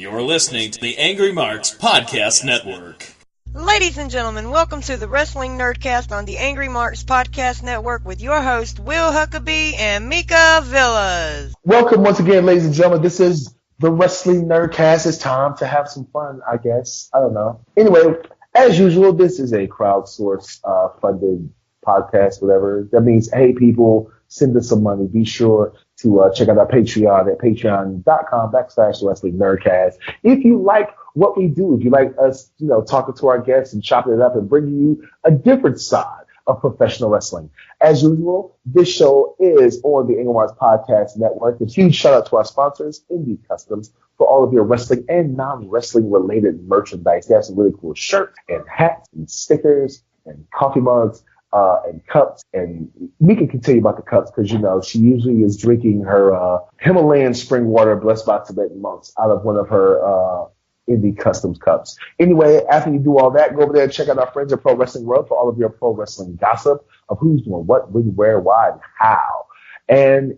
You're listening to the Angry Marks Podcast Network. Ladies and gentlemen, welcome to the Wrestling Nerdcast on the Angry Marks Podcast Network with your host, Will Huckabee and Mika Villas. Welcome once again, ladies and gentlemen. This is the Wrestling Nerdcast. It's time to have some fun, I guess. I don't know. Anyway, as usual, this is a crowdsourced funded podcast, whatever. That means, hey, people, send us some money. Be sure to check out our Patreon at patreon.com/Wrestling Nerdcast. If you like what we do, if you like us, talking to our guests and chopping it up and bringing you a different side of professional wrestling. As usual, this show is on the AngryMarks Podcast Network. A huge shout out to our sponsors, Indie Customs, for all of your wrestling and non-wrestling related merchandise. They have some really cool shirts and hats and stickers and coffee mugs. And cups, and Mika can tell you about the cups because, she usually is drinking her Himalayan spring water blessed by Tibetan monks out of one of her Indie Customs cups. Anyway, after you do all that, go over there and check out our friends at Pro Wrestling World for all of your pro wrestling gossip of who's doing what, when, where, why, and how. And,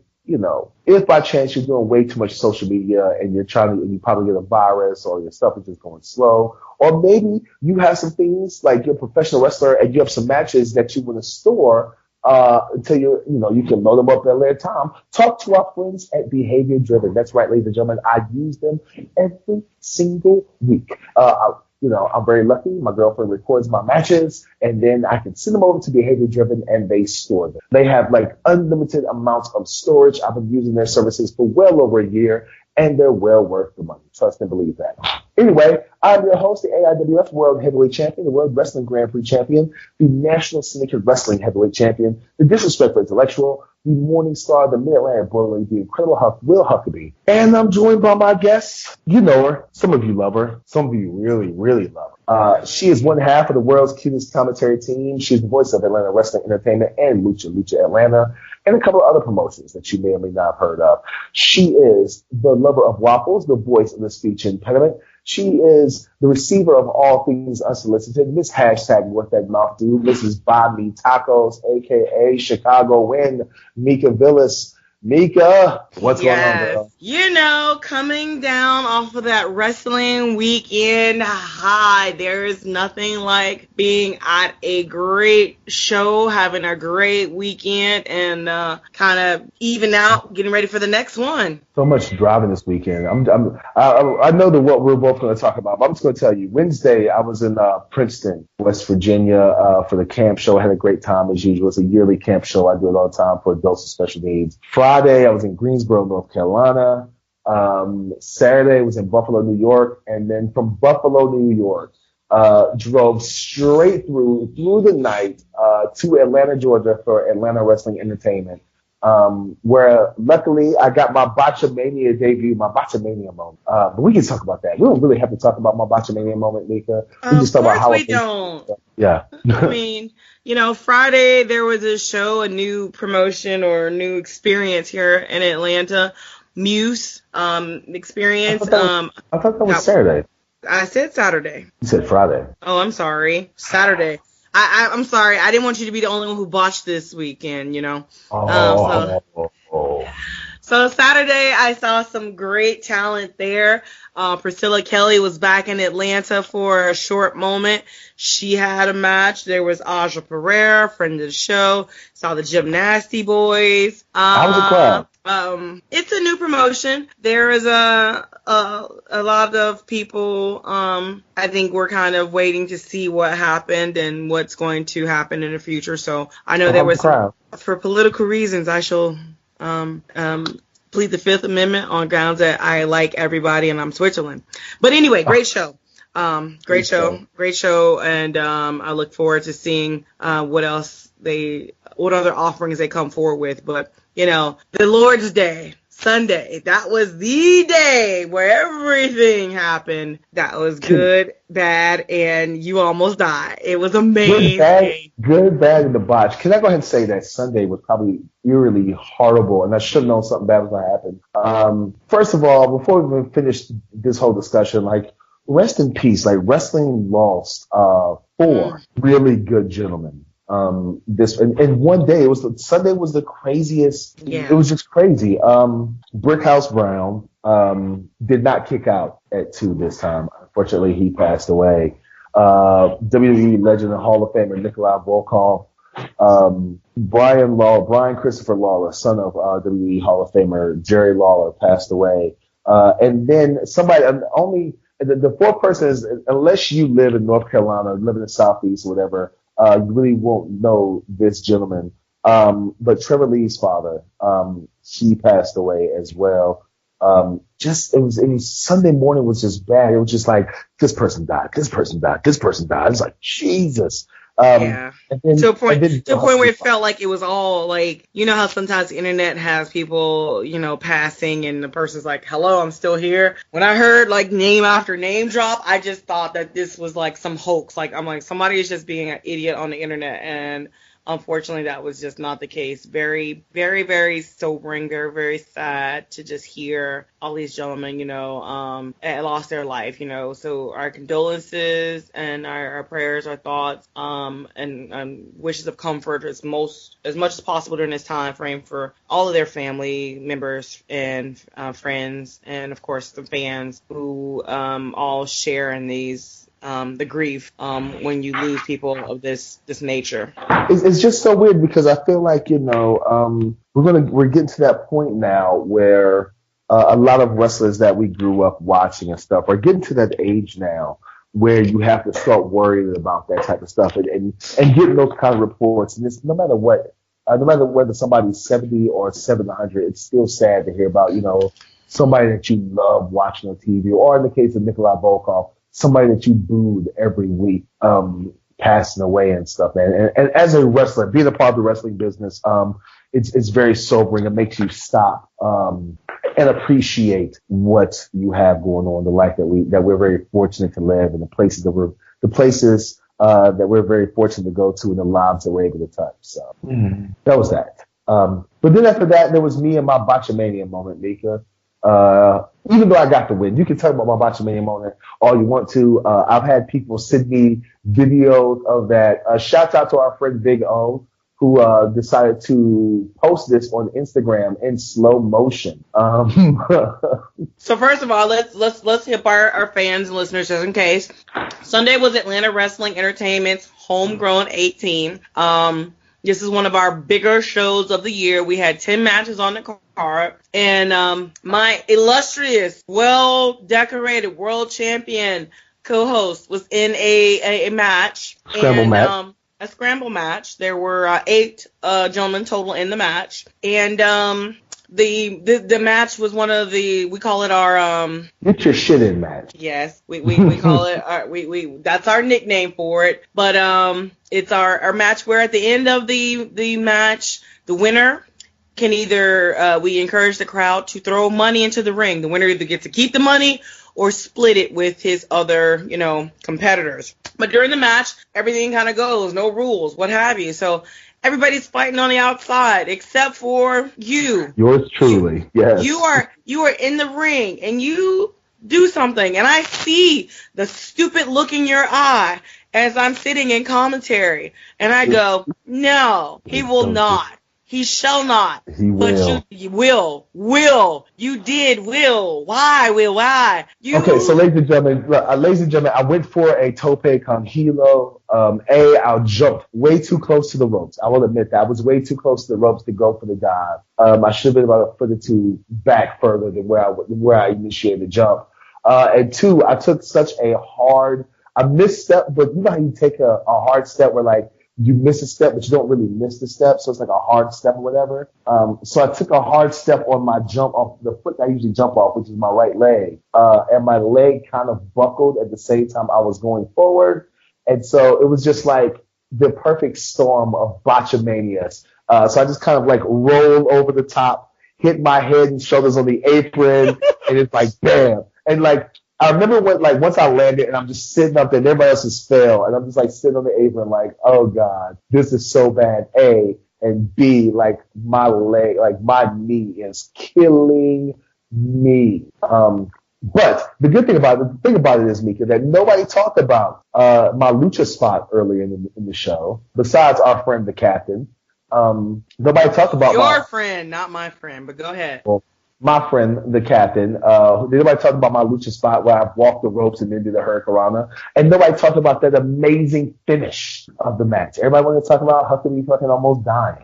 if by chance you're doing way too much social media and you probably get a virus or your stuff is just going slow, or maybe you have some things like you're a professional wrestler and you have some matches that you want to store until you can load them up at a later time. Talk to our friends at Behavior Driven. That's right, ladies and gentlemen. I use them every single week. I'm very lucky. My girlfriend records my matches, and then I can send them over to Behavior Driven, and they store them. They have unlimited amounts of storage. I've been using their services for well over a year, and they're well worth the money. Trust and believe that. Anyway, I'm your host, the AIWF World Heavyweight Champion, the World Wrestling Grand Prix Champion, the National Syndicate Wrestling Heavyweight Champion, the Disrespectful Intellectual, the Morning Star, the Mid-Atlantic Bully, the Incredible Will Huckabee. And I'm joined by my guest. You know her. Some of you love her. Some of you really, really love her. She is one half of the world's cutest commentary team. She's the voice of Atlanta Wrestling Entertainment and Lucha Atlanta, and a couple of other promotions that you may or may not have heard of. She is the lover of waffles, the voice of the speech impediment. She is the receiver of all things unsolicited. Miss Hashtag What That Mouth Do. Mrs. Buy Me Tacos, a.k.a. Chicago Win, Mika Villas. Mika, what's going on, girl? Coming down off of that wrestling weekend high, there is nothing like being at a great show, having a great weekend, and kind of even out, getting ready for the next one. So much driving this weekend. I know what we're both going to talk about, but I'm just going to tell you. Wednesday, I was in Princeton, West Virginia, for the camp show. I had a great time as usual. It's a yearly camp show. I do it all the time for adults with special needs. Friday, I was in Greensboro, North Carolina. Saturday was in Buffalo, New York, and then from Buffalo, New York, drove straight through the night to Atlanta, Georgia for Atlanta Wrestling Entertainment. Where luckily I got my Botchamania debut, my Botchamania moment. But we can talk about that. We don't really have to talk about my Botchamania moment, Mika. We just talk about how we don't. Yeah. I mean, Friday there was a show, a new promotion or a new experience here in Atlanta, Muse experience. I thought that was Saturday. I said Saturday. You said Friday. Oh, I'm sorry. Saturday. I'm sorry. I didn't want you to be the only one who botched this weekend, So Saturday, I saw some great talent there. Priscilla Kelly was back in Atlanta for a short moment. She had a match. There was Aja Pereira, friend of the show. Saw the Gymnasty Boys. How was the crowd? It's a new promotion. There is a lot of people. I think we're kind of waiting to see what happened and what's going to happen in the future. So I know there was for political reasons. I shall plead the Fifth Amendment on grounds that I like everybody and I'm Switzerland. But anyway, great show. Great show, and I look forward to seeing what other offerings they come forward with. But the Lord's Day, Sunday, that was the day where everything happened. That was good, bad, and you almost died. It was amazing. Good, bad, and the botch. Can I go ahead and say that Sunday was probably eerily horrible, and I should have known something bad was going to happen. First of all, before we even finish this whole discussion, rest in peace. Wrestling lost 4 really good gentlemen This and one day Sunday was the craziest. Yeah. It was just crazy. Brickhouse Brown did not kick out at 2 this time. Unfortunately, he passed away. WWE legend and Hall of Famer Nikolai Volkov. Brian Christopher Lawler, son of WWE Hall of Famer Jerry Lawler, passed away. And then somebody, the fourth person is, unless you live in North Carolina, live in the Southeast or whatever, you really won't know this gentleman. But Trevor Lee's father, he passed away as well. It was Sunday morning was just bad. It was just like, this person died. It's like, Jesus. Yeah. To a point where it felt like it was all like, you know how sometimes the internet has people, passing and the person's like, hello, I'm still here. When I heard like name after name drop, I just thought that this was like some hoax. Like, I'm like, somebody is just being an idiot on the internet. And unfortunately, that was just not the case. Very, very, very sobering, very, very sad to just hear all these gentlemen, lost their life, So our condolences and our prayers, our thoughts, and wishes of comfort as much as possible during this time frame for all of their family members and friends, and of course the fans who all share in these. The grief when you lose people of this nature. It's just so weird because I feel like we're getting to that point now where a lot of wrestlers that we grew up watching and stuff are getting to that age now where you have to start worrying about that type of stuff and getting those kind of reports. And it's no matter whether somebody's 70 or 700, it's still sad to hear about somebody that you love watching on TV, or in the case of Nikolai Volkov, somebody that you booed every week, passing away and stuff, man. And as a wrestler, being a part of the wrestling business, it's very sobering. It makes you stop, and appreciate what you have going on, the life that we're very fortunate to live, and the places that we're very fortunate to go to, and the lives that we're able to touch. So that was that. But then after that, there was me and my Botchamania moment, Mika. Even though I got the win, you can talk about my Botchamania moment all you want to. I've had people send me videos of that. Shout out to our friend Big O, who decided to post this on Instagram in slow motion. So first of all, let's hip our fans and listeners just in case. Sunday was Atlanta Wrestling Entertainment's Homegrown 18. This is one of our bigger shows of the year. We had 10 matches on the card. And my illustrious, well-decorated world champion co-host was in a match. A scramble match. There were 8 gentlemen total in the match. And the match was one of we call it our get your shit in match. Yes, we call it that's our nickname for it. But it's our match where at the end of the match, the winner can either we encourage the crowd to throw money into the ring. The winner either gets to keep the money or split it with his other, competitors. But during the match, everything kind of goes, no rules, what have you. So everybody's fighting on the outside except for you. Yours truly, yes. You are in the ring and you do something, and I see the stupid look in your eye as I'm sitting in commentary, and I go, no, he will not. He shall not. He will. But you will. You did will. Why, will, why? Okay, so ladies and gentlemen, I went for a tope con hilo. I jumped way too close to the ropes. I will admit that. I was way too close to the ropes to go for the dive. I should have been about a foot or two back further than where I initiated the jump. And 2, I took such a I misstep, but you know how you take a hard step where like you miss a step, but you don't really miss the step, so it's like a hard step or whatever. So I took a hard step on my jump off the foot that I usually jump off, which is my right leg, and my leg kind of buckled at the same time I was going forward, and so it was just like the perfect storm of botchamanias. So I just kind of like rolled over the top, hit my head and shoulders on the apron, and it's like bam, and like. I remember once I landed and I'm just sitting up there and everybody else has fell and I'm just like sitting on the apron like, oh God, this is so bad. A, and B, like my leg, like my knee is killing me. But the good thing about it, the thing about it is, Mika, that nobody talked about my lucha spot earlier in the show, besides our friend the captain. Nobody talked about your friend, not my friend. But go ahead. Well, my friend the captain. Nobody talked about my lucha spot where I walked the ropes and then did the hurricanrana, and nobody talked about that amazing finish of the match. Everybody wanted to talk about Huckabee fucking almost dying.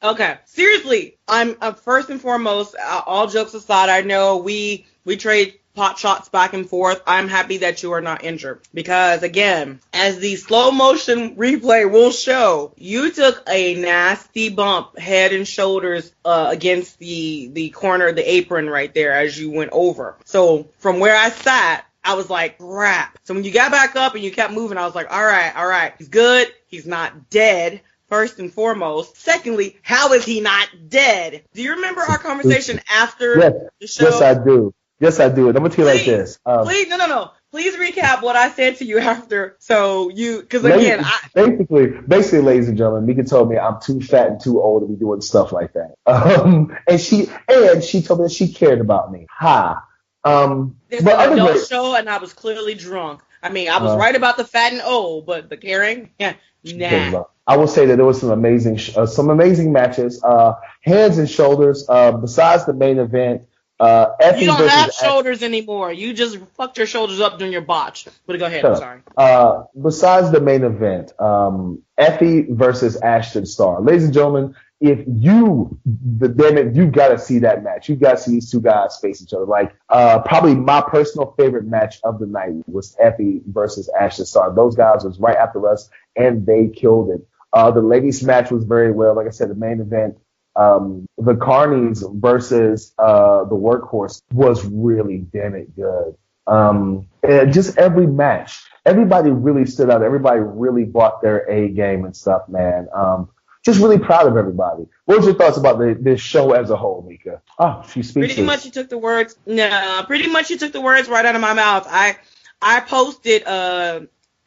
Okay, seriously, I'm first and foremost. All jokes aside, I know we trade pot shots back and forth. I'm happy that you are not injured because, again, as the slow motion replay will show, you took a nasty bump head and shoulders against the corner of the apron right there as you went over. So from where I sat, I was like, crap. So when you got back up and you kept moving, I was like, all right, he's good. He's not dead. First and foremost. Secondly, how is he not dead? Do you remember our conversation after the show? Yes, I do. Yes, I do. And I'm going to tell you like this. Please, no. Please recap what I said to you after. So because again, basically, ladies and gentlemen, Mika told me I'm too fat and too old to be doing stuff like that. And she told me that she cared about me. This was an adult show, and I was clearly drunk. I mean, I was right about the fat and old, but the caring, nah. I will say that there was some amazing matches. Hands and shoulders. Besides the main event, Effie you don't have shoulders anymore. You just fucked your shoulders up during your botch. But go ahead. I'm sorry. Besides the main event, Effie versus Ashton Starr. Ladies and gentlemen, you got to see that match. You got to see these two guys face each other. Like, probably my personal favorite match of the night was Effie versus Ashton Starr. Those guys was right after us, and they killed it. The ladies match was very well. Like I said, the main event, the Carnies versus the Workhorse was really damn it good. And just every match, everybody really stood out. Everybody really brought their A game and stuff, man. Just really proud of everybody. What was your thoughts about this show as a whole, Mika? Oh, she speaks. Pretty much you took the words right out of my mouth. I posted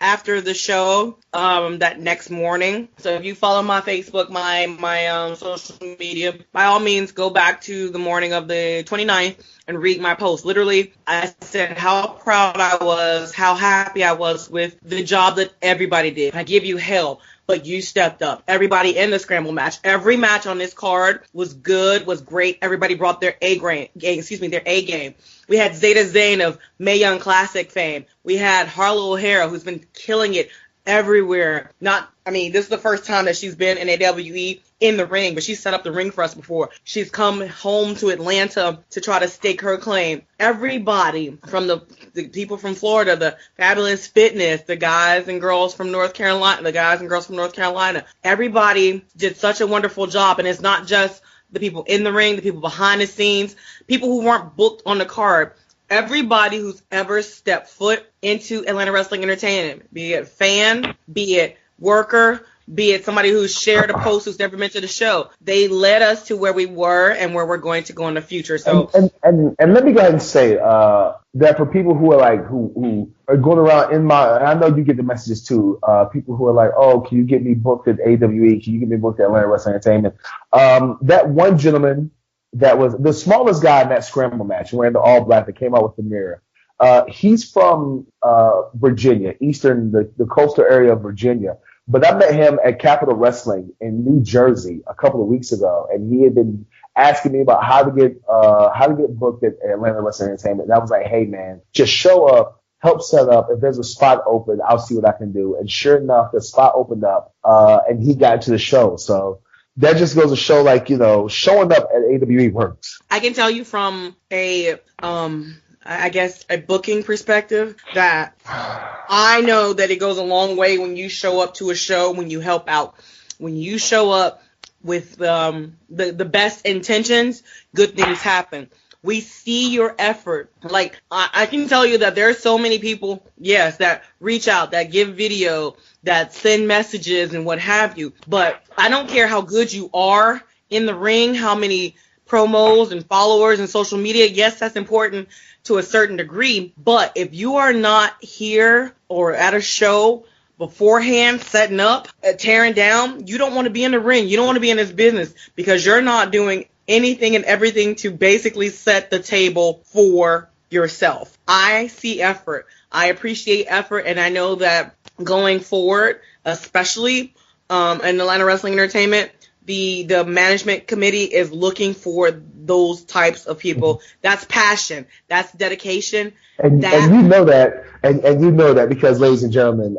after the show that next morning. So if you follow my Facebook, my social media, by all means go back to the morning of the 29th and read my post. Literally, I said how proud I was, how happy I was with the job that everybody did. I give you hell, but you stepped up. Everybody in the scramble match, every match on this card was good, was great. Everybody brought their A game. We had Zeta Zane of Mae Young Classic fame. We had Harlow O'Hara, who's been killing it everywhere. This is the first time that she's been in AWE in the ring, but she set up the ring for us before. She's come home to Atlanta to try to stake her claim. Everybody, from the people from Florida, the Fabulous Fitness, the guys and girls from North Carolina, everybody did such a wonderful job. And it's not just the people in the ring, the people behind the scenes, people who weren't booked on the card. Everybody who's ever stepped foot into Atlanta Wrestling Entertainment, be it fan, be it worker, be it somebody who's shared a post who's never been to the show, they led us to where we were and where we're going to go in the future. So and let me go ahead and say that for people who are like who are going around and I know you get the messages too. People who are like, oh, can you get me booked at AWE? Can you get me booked at Atlanta Wrestling Entertainment? That one gentleman that was the smallest guy in that scramble match, wearing the all black that came out with the mirror. He's from Virginia, the coastal area of Virginia. But I met him at Capitol Wrestling in New Jersey a couple of weeks ago, and he had been asking me about how to get booked at Atlanta Wrestling Entertainment. And I was like, hey man, just show up, help set up. If there's a spot open, I'll see what I can do. And sure enough, the spot opened up, and he got to the show. So that just goes to show, like, showing up at AWE works. I can tell you from a booking perspective that I know that it goes a long way when you show up to a show, when you help out, when you show up with the best intentions, good things happen. We see your effort. Like, I can tell you that there are so many people, yes, that reach out, that give video, that send messages and what have you. But I don't care how good you are in the ring, how many promos and followers and social media. Yes, that's important to a certain degree. But if you are not here or at a show beforehand, setting up, tearing down, you don't want to be in the ring. You don't want to be in this business because you're not doing anything and everything to basically set the table for yourself. I see effort. I appreciate effort, and I know that going forward, especially in Atlanta Wrestling Entertainment, the management committee is looking for those types of people. That's passion. That's dedication. And you know that, and you know that because, ladies and gentlemen,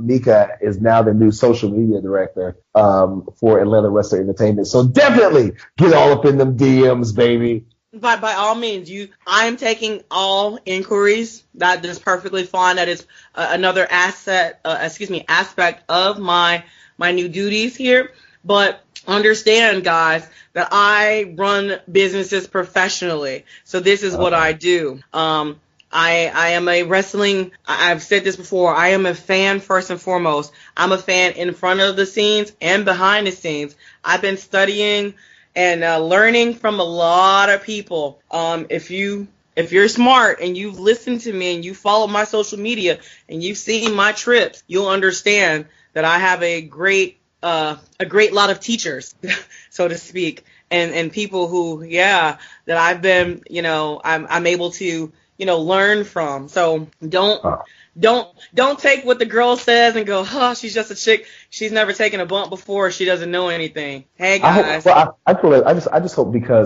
Mika is now the new social media director for Atlanta Wrestling Entertainment. So definitely get all up in them DMs, baby. By all means, I am taking all inquiries. That is perfectly fine. That is another aspect of my new duties here. But understand, guys, that I run businesses professionally. So this is what I do. I am a wrestling, I've said this before, I am a fan first and foremost. I'm a fan in front of the scenes and behind the scenes. I've been studying and learning from a lot of people. If you're smart and you've listened to me and you follow my social media and you've seen my trips, you'll understand that I have a great lot of teachers, so to speak, and people who, that I've been, I'm able to, learn from. So don't take what the girl says and go, she's just a chick. She's never taken a bump before. She doesn't know anything. Hey guys. I just hope now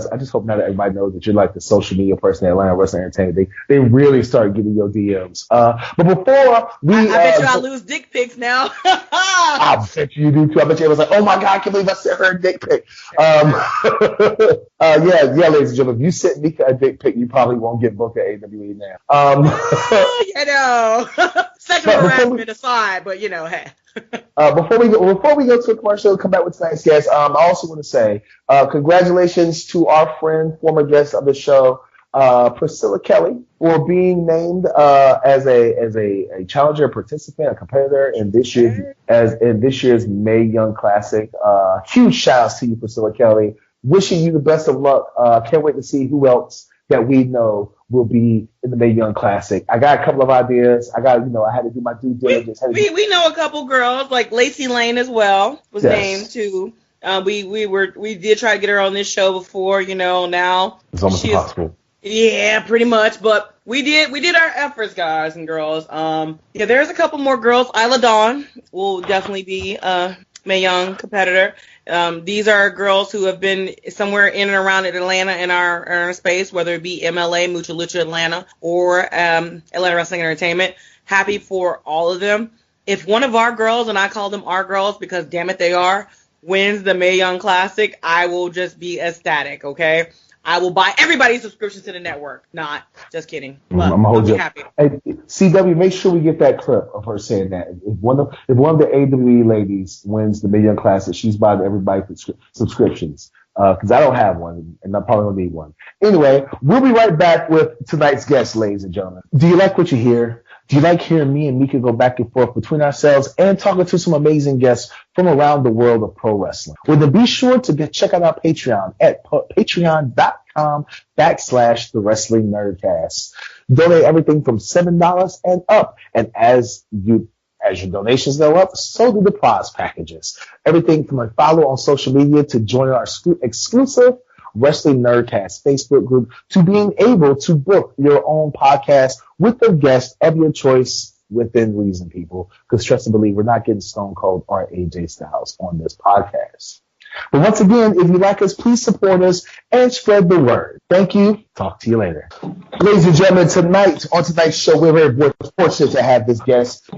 that everybody knows that you're like the social media person at Atlanta Wrestling Entertainment, they really start getting your DMs. But before we, I bet you I lose dick pics now. I bet you do too. I bet you was like, oh my God, I can't believe I sent her a dick pic. Ladies and gentlemen, if you sent Mika a dick pic, you probably won't get booked at AWE now. Sexual harassment aside, but hey. Before we go to a commercial, come back with tonight's guest. I also want to say congratulations to our friend, former guest of the show, Priscilla Kelly, for being named as a challenger, participant, a competitor in this year's Mae Young Classic. Huge shout outs to you, Priscilla Kelly. Wishing you the best of luck. Can't wait to see who else that we know will be in the Mae Young Classic. I got a couple of ideas. I had to do my due diligence. We know a couple girls, like Lacey Lane as well was named too. We did try to get her on this show before, now. It's almost impossible. Yeah, pretty much. But we did our efforts, guys and girls. There's a couple more girls. Isla Dawn will definitely be a Mae Young competitor. These are girls who have been somewhere in and around Atlanta in our space, whether it be MLA, Mucha Lucha Atlanta, or Atlanta Wrestling Entertainment. Happy for all of them. If one of our girls, and I call them our girls because damn it they are, wins the Mae Young Classic, I will just be ecstatic, okay? I will buy everybody's subscription to the network. Not, just kidding. But I'm I'll be happy. Hey, CW, make sure we get that clip of her saying that. If one of the AWE ladies wins the Mae Young Classic, she's buying everybody subscriptions. Because I don't have one, and I probably don't need one. Anyway, we'll be right back with tonight's guest, ladies and gentlemen. Do you like what you hear? Do you like hearing me and Mika go back and forth between ourselves and talking to some amazing guests from around the world of pro wrestling? Well, then be sure to check out our Patreon at patreon.com/The Wrestling Nerdcast. Donate everything from $7 and up. And as your donations go up, so do the prize packages. Everything from a follow on social media to join our exclusive Wrestling Nerdcast Facebook group to being able to book your own podcast with a guest of your choice within reason, people. Because trust and believe, we're not getting Stone Cold or AJ Styles on this podcast. But once again, if you like us, please support us and spread the word. Thank you. Talk to you later. Ladies and gentlemen, on tonight's show, we're very fortunate to have this guest.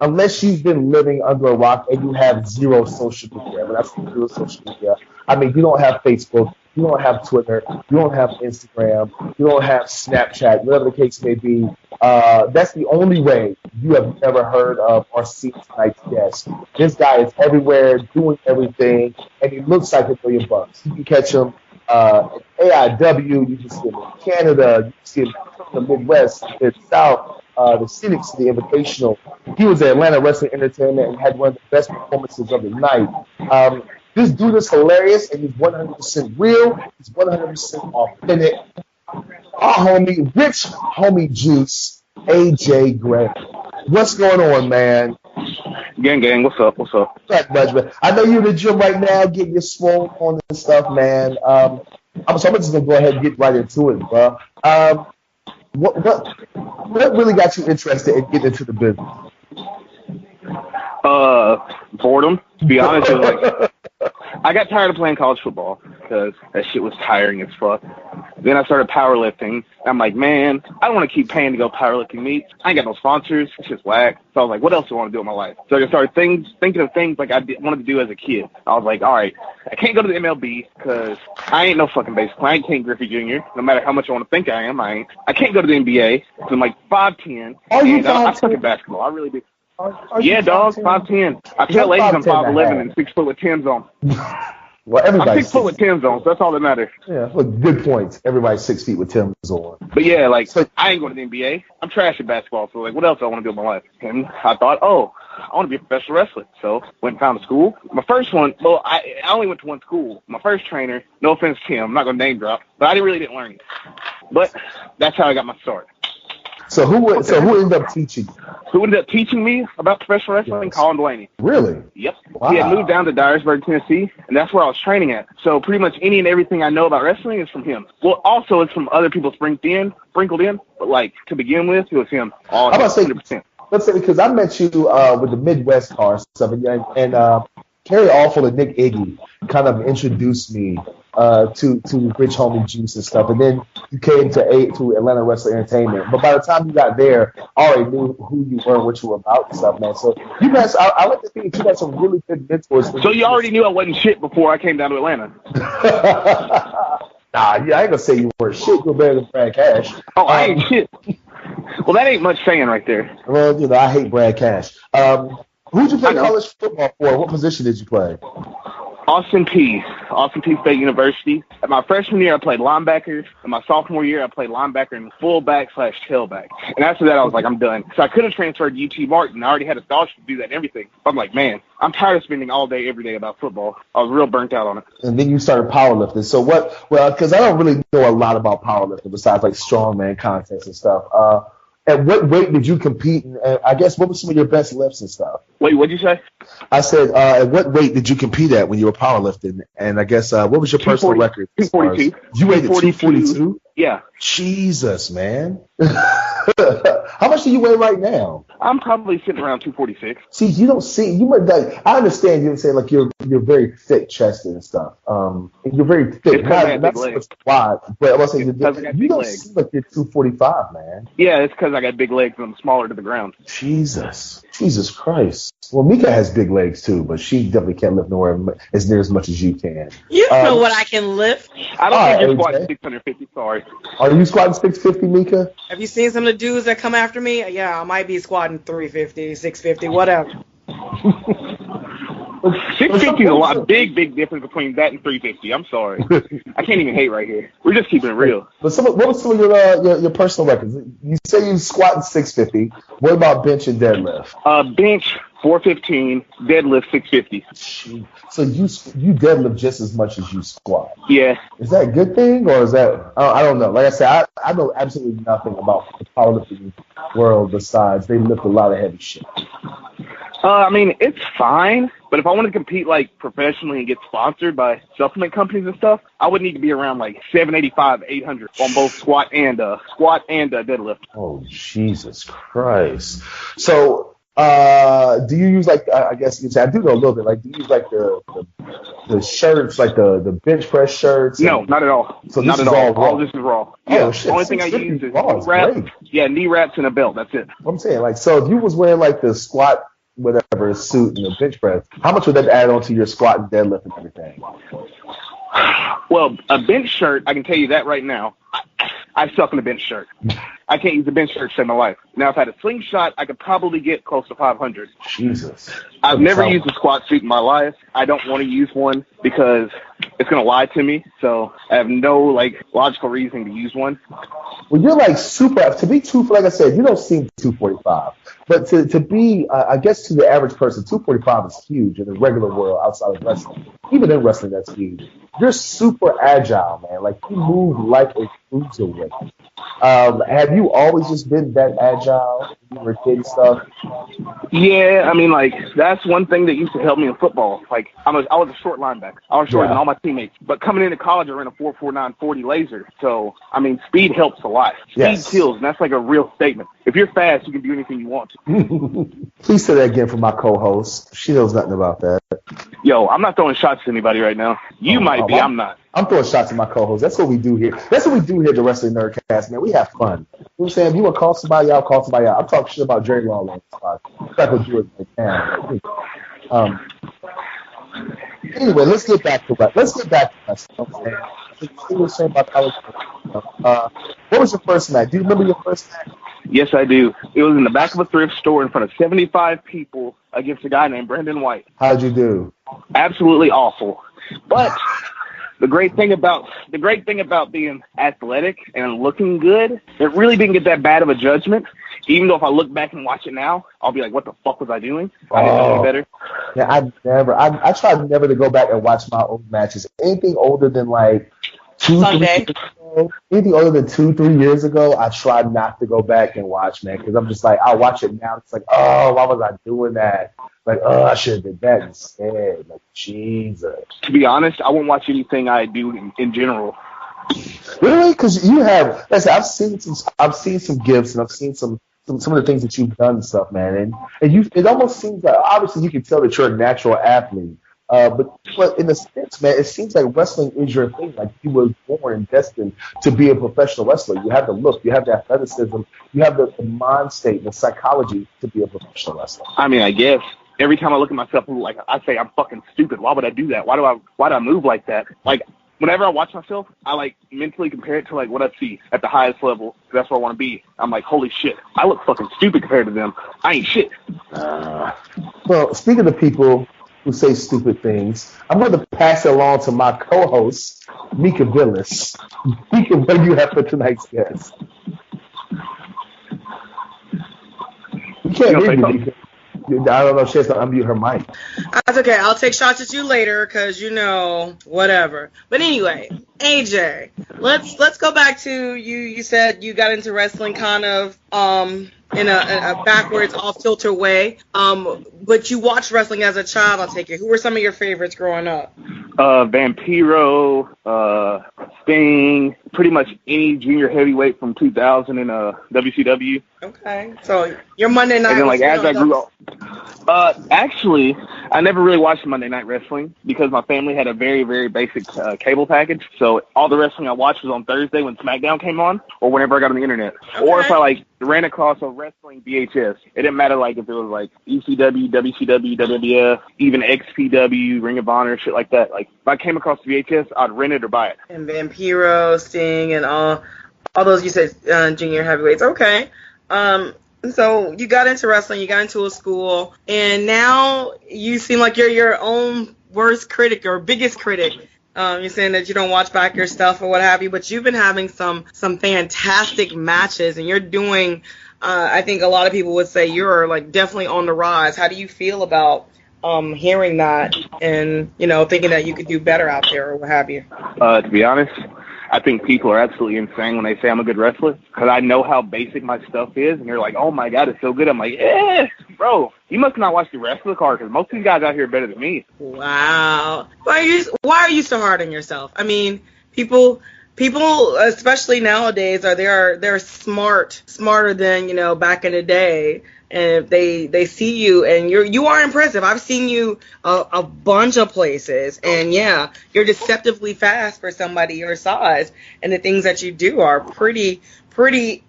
Unless you've been living under a rock and you have zero social media, when I say zero social media, I mean you don't have Facebook, you don't have Twitter, you don't have Instagram, you don't have Snapchat, whatever the case may be. That's the only way you have ever heard of or seen tonight's guest. This guy is everywhere, doing everything, and he looks like $1 million. You can catch him at AIW, you can see him in Canada, you can see him in the Midwest, in the South, the Scenic City Invitational. He was at Atlanta Wrestling Entertainment and had one of the best performances of the night. This dude is hilarious, and he's 100% real. He's 100% authentic. Our homie, Rich Homie Juice, AJ Gray. What's going on, man? Gang, what's up? Not much, man. I know you're in the gym right now, getting your swole on and stuff, man. I'm just going to go ahead and get right into it, bro. What really got you interested in getting into the business? Boredom. To be honest, it was I got tired of playing college football because that shit was tiring as fuck. Then I started powerlifting. I'm like, man, I don't want to keep paying to go powerlifting meets. I ain't got no sponsors. It's just whack. So I was like, what else do I want to do in my life? So I just started thinking of things like wanted to do as a kid. I was like, all right, I can't go to the MLB because I ain't no fucking baseball. I ain't King Griffey Jr. No matter how much I want to think I am, I ain't. I can't go to the NBA because I'm like 5'10". I suck at basketball. I really do. Yeah, dog, 5'10". I tell ladies I'm 5'11" and 6 foot with 10s on. Well, I'm everybody's 6 foot with 10s on, so that's all that matters. Yeah, look, good points. Everybody's 6 feet with Tim's on. But yeah, like, I ain't going to the NBA. I'm trash at basketball, so like, what else do I want to do in my life? And I thought, I want to be a professional wrestler. So went and found a school. My first one, well, I only went to one school. My first trainer, no offense, Tim, I'm not going to name drop, but I really didn't learn it. But that's how I got my start. So who ended up teaching you? Who ended up teaching me about professional wrestling? Yes. Colin Blaney. Really? Yep. Wow. He had moved down to Dyersburg, Tennessee, and that's where I was training at. So pretty much any and everything I know about wrestling is from him. Well, also it's from other people sprinkled in, but like to begin with, it was him. All 100%. Let's say because I met you with the Midwest car stuff, and Kerry Awful and Nick Iggy kind of introduced me to Rich Homie Juice and stuff, and then you came to Atlanta Wrestling Entertainment. But by the time you got there, I already knew who you were and what you were about and stuff, man. So you guys, I like to think that you got some really good mentors. So you already knew I wasn't shit before I came down to Atlanta. Nah, I ain't gonna say you weren't shit. You're better than Brad Cash. Oh, I ain't shit. Well, that ain't much saying right there. Well, I hate Brad Cash. Who'd you play college football for? What position did you play? Austin Peay State University. At my freshman year, I played linebacker. In my sophomore year, I played linebacker and fullback/tailback. And after that, I was like, I'm done. So I could have transferred to UT Martin. I already had a scholarship to do that and everything. I'm like, man, I'm tired of spending all day, every day about football. I was real burnt out on it. And then you started powerlifting. So because I don't really know a lot about powerlifting besides like strongman contests and stuff. At what weight did you compete? And I guess what were some of your best lifts and stuff? Wait, what'd you say? I said, at what weight did you compete at when you were powerlifting? And I guess what was your personal record? 242. You weighed at 242? Yeah. Jesus, man. How much do you weigh right now? I'm probably sitting around 246. See, you might like. I understand you say like you're very thick chested and stuff. You're very thick. Not so much wide, but I was saying you don't seem like you're 245, man. Yeah, it's because I got big legs and I'm smaller to the ground. Jesus Christ. Well, Mika has big legs too, but she definitely can't lift nowhere as near as much as you can. You know what I can lift. I don't think you're squatting 650. Sorry. Are you squatting 650, Mika? Have you seen some of the dudes that come after me? Yeah, I might be squatting 350, 650, whatever. 650 is a lot. Big difference between that and 350. I'm sorry. I can't even hate right here. We're just keeping it real. But what was some of your personal records? You say you squatting 650. What about bench and deadlift? Bench 415, deadlift 650. So you deadlift just as much as you squat. Yeah. Is that a good thing or is that I don't know. Like I said, I know absolutely nothing about the powerlifting world besides they lift a lot of heavy shit. I mean, it's fine, but if I want to compete like professionally and get sponsored by supplement companies and stuff, I would need to be around like 785, 800 on both squat and deadlift. Oh, Jesus Christ. So, do you use like I guess you say I do know a little bit. Like, do you use like the shirts, like the bench press shirts? No, not at all. So not at all. All this is raw. Oh, yeah. Shit. The only thing I use is knee wraps. Yeah, knee wraps and a belt. That's it. I'm saying, like, so if you was wearing like the squat, whatever, suit and the bench press, how much would that add on to your squat and deadlift and everything? Well, a bench shirt, I can tell you that right now. I suck in a bench shirt. I can't use a bench shirt to save my life. Now, if I had a slingshot, I could probably get close to 500. Jesus. I've never used a squat suit in my life. I don't want to use one because it's going to lie to me. So I have no, logical reason to use one. Well, you're, to be truthful, like I said, you don't seem 245. But to be, I guess to the average person, 245 is huge in the regular world outside of wrestling. Even in wrestling, that's huge. You're super agile, man. Like, you move like a cruiserweight. Have you always just been that agile when you were a kid and stuff? Yeah, I mean, like, that's one thing that used to help me in football. Like, I was a short linebacker. I was shorter than all my teammates. But coming into college, I ran a 4.49 40 laser. So, I mean, speed helps a lot. Speed kills, and that's like a real statement. If you're fast, you can do anything you want to. Please say that again for my co-host. She knows nothing about that. Yo, I'm not throwing shots to anybody right now. You might be, I'm not. I'm throwing shots at my co-host. That's what we do here. That's what we do here at the Wrestling Nerdcast, man. We have fun. You know what I'm saying? If you want to call somebody out, call somebody out. I'm talking shit about Jerry Lawler on the spot. That's what you would anyway, let's get back to wrestling. Okay? You were saying about college. What was your first match? Do you remember your first match? Yes, I do. It was in the back of a thrift store in front of 75 people against a guy named Brandon White. How'd you do? Absolutely awful. But the great thing about being athletic and looking good, it really didn't get that bad of a judgment. Even though if I look back and watch it now, I'll be like, what the fuck was I doing? I didn't know any better. Yeah, I tried never to go back and watch my old matches. Anything older than like 2-3 years ago, I tried not to go back and watch, man, because I'm just like, I'll watch it now. It's like, oh, why was I doing that? Like, oh, I should have did that instead. Like, Jesus. To be honest, I won't watch anything I do in general. Really? Because you have, listen, I've seen some gifts and I've seen some of the things that you've done and stuff, man. And it almost seems like, obviously you can tell that you're a natural athlete. But in a sense, man, it seems like wrestling is your thing. Like you were born and destined to be a professional wrestler. You have the look, you have the athleticism, you have the mind state, the psychology to be a professional wrestler. I mean, I guess every time I look at myself, like I say, I'm fucking stupid. Why would I do that? Why do I move like that? Like whenever I watch myself, I like mentally compare it to like what I see at the highest level. That's where I want to be. I'm like, holy shit, I look fucking stupid compared to them. I ain't shit. Well, speaking of people who say stupid things, I'm going to pass it along to my co-host, Mika Villas. Mika, what do you have for tonight's guest? You can't hear me, Mika. I don't know if she has to unmute her mic. That's okay. I'll take shots at you later because, whatever. But anyway, AJ, let's go back to you. You said you got into wrestling kind of in a backwards, off-kilter way. But you watched wrestling as a child, I'll take it. Who were some of your favorites growing up? Vampiro, Sting, pretty much any junior heavyweight from 2000 in WCW. Okay, so your Monday night. And then, like, as I grew up, actually, I never really watched Monday Night Wrestling because my family had a very, very basic cable package. So all the wrestling I watched was on Thursday when SmackDown came on, or whenever I got on the internet, or if I ran across a wrestling VHS. It didn't matter like if it was like ECW, WCW, WWF, even XPW, Ring of Honor, shit like that. Like if I came across the VHS, I'd rent it or buy it. And Vampiro, Sting, and all those you said junior heavyweights. Okay. So you got into wrestling, you got into a school, and now you seem like you're your own worst critic or biggest critic. You're saying that you don't watch back your stuff or what have you, but you've been having some fantastic matches, and you're doing, I think a lot of people would say you're like definitely on the rise. How do you feel about hearing that and, thinking that you could do better out there or what have you? To be honest, I think people are absolutely insane when they say I'm a good wrestler because I know how basic my stuff is, and they're like, oh, my God, it's so good. I'm like, bro, you must not watch the wrestler card because most of these guys out here are better than me. Wow. Why are you so hard on yourself? I mean, people, especially nowadays, they're smarter than, back in the day. And if they see you, and you are impressive. I've seen you a bunch of places, and yeah, you're deceptively fast for somebody your size. And the things that you do are pretty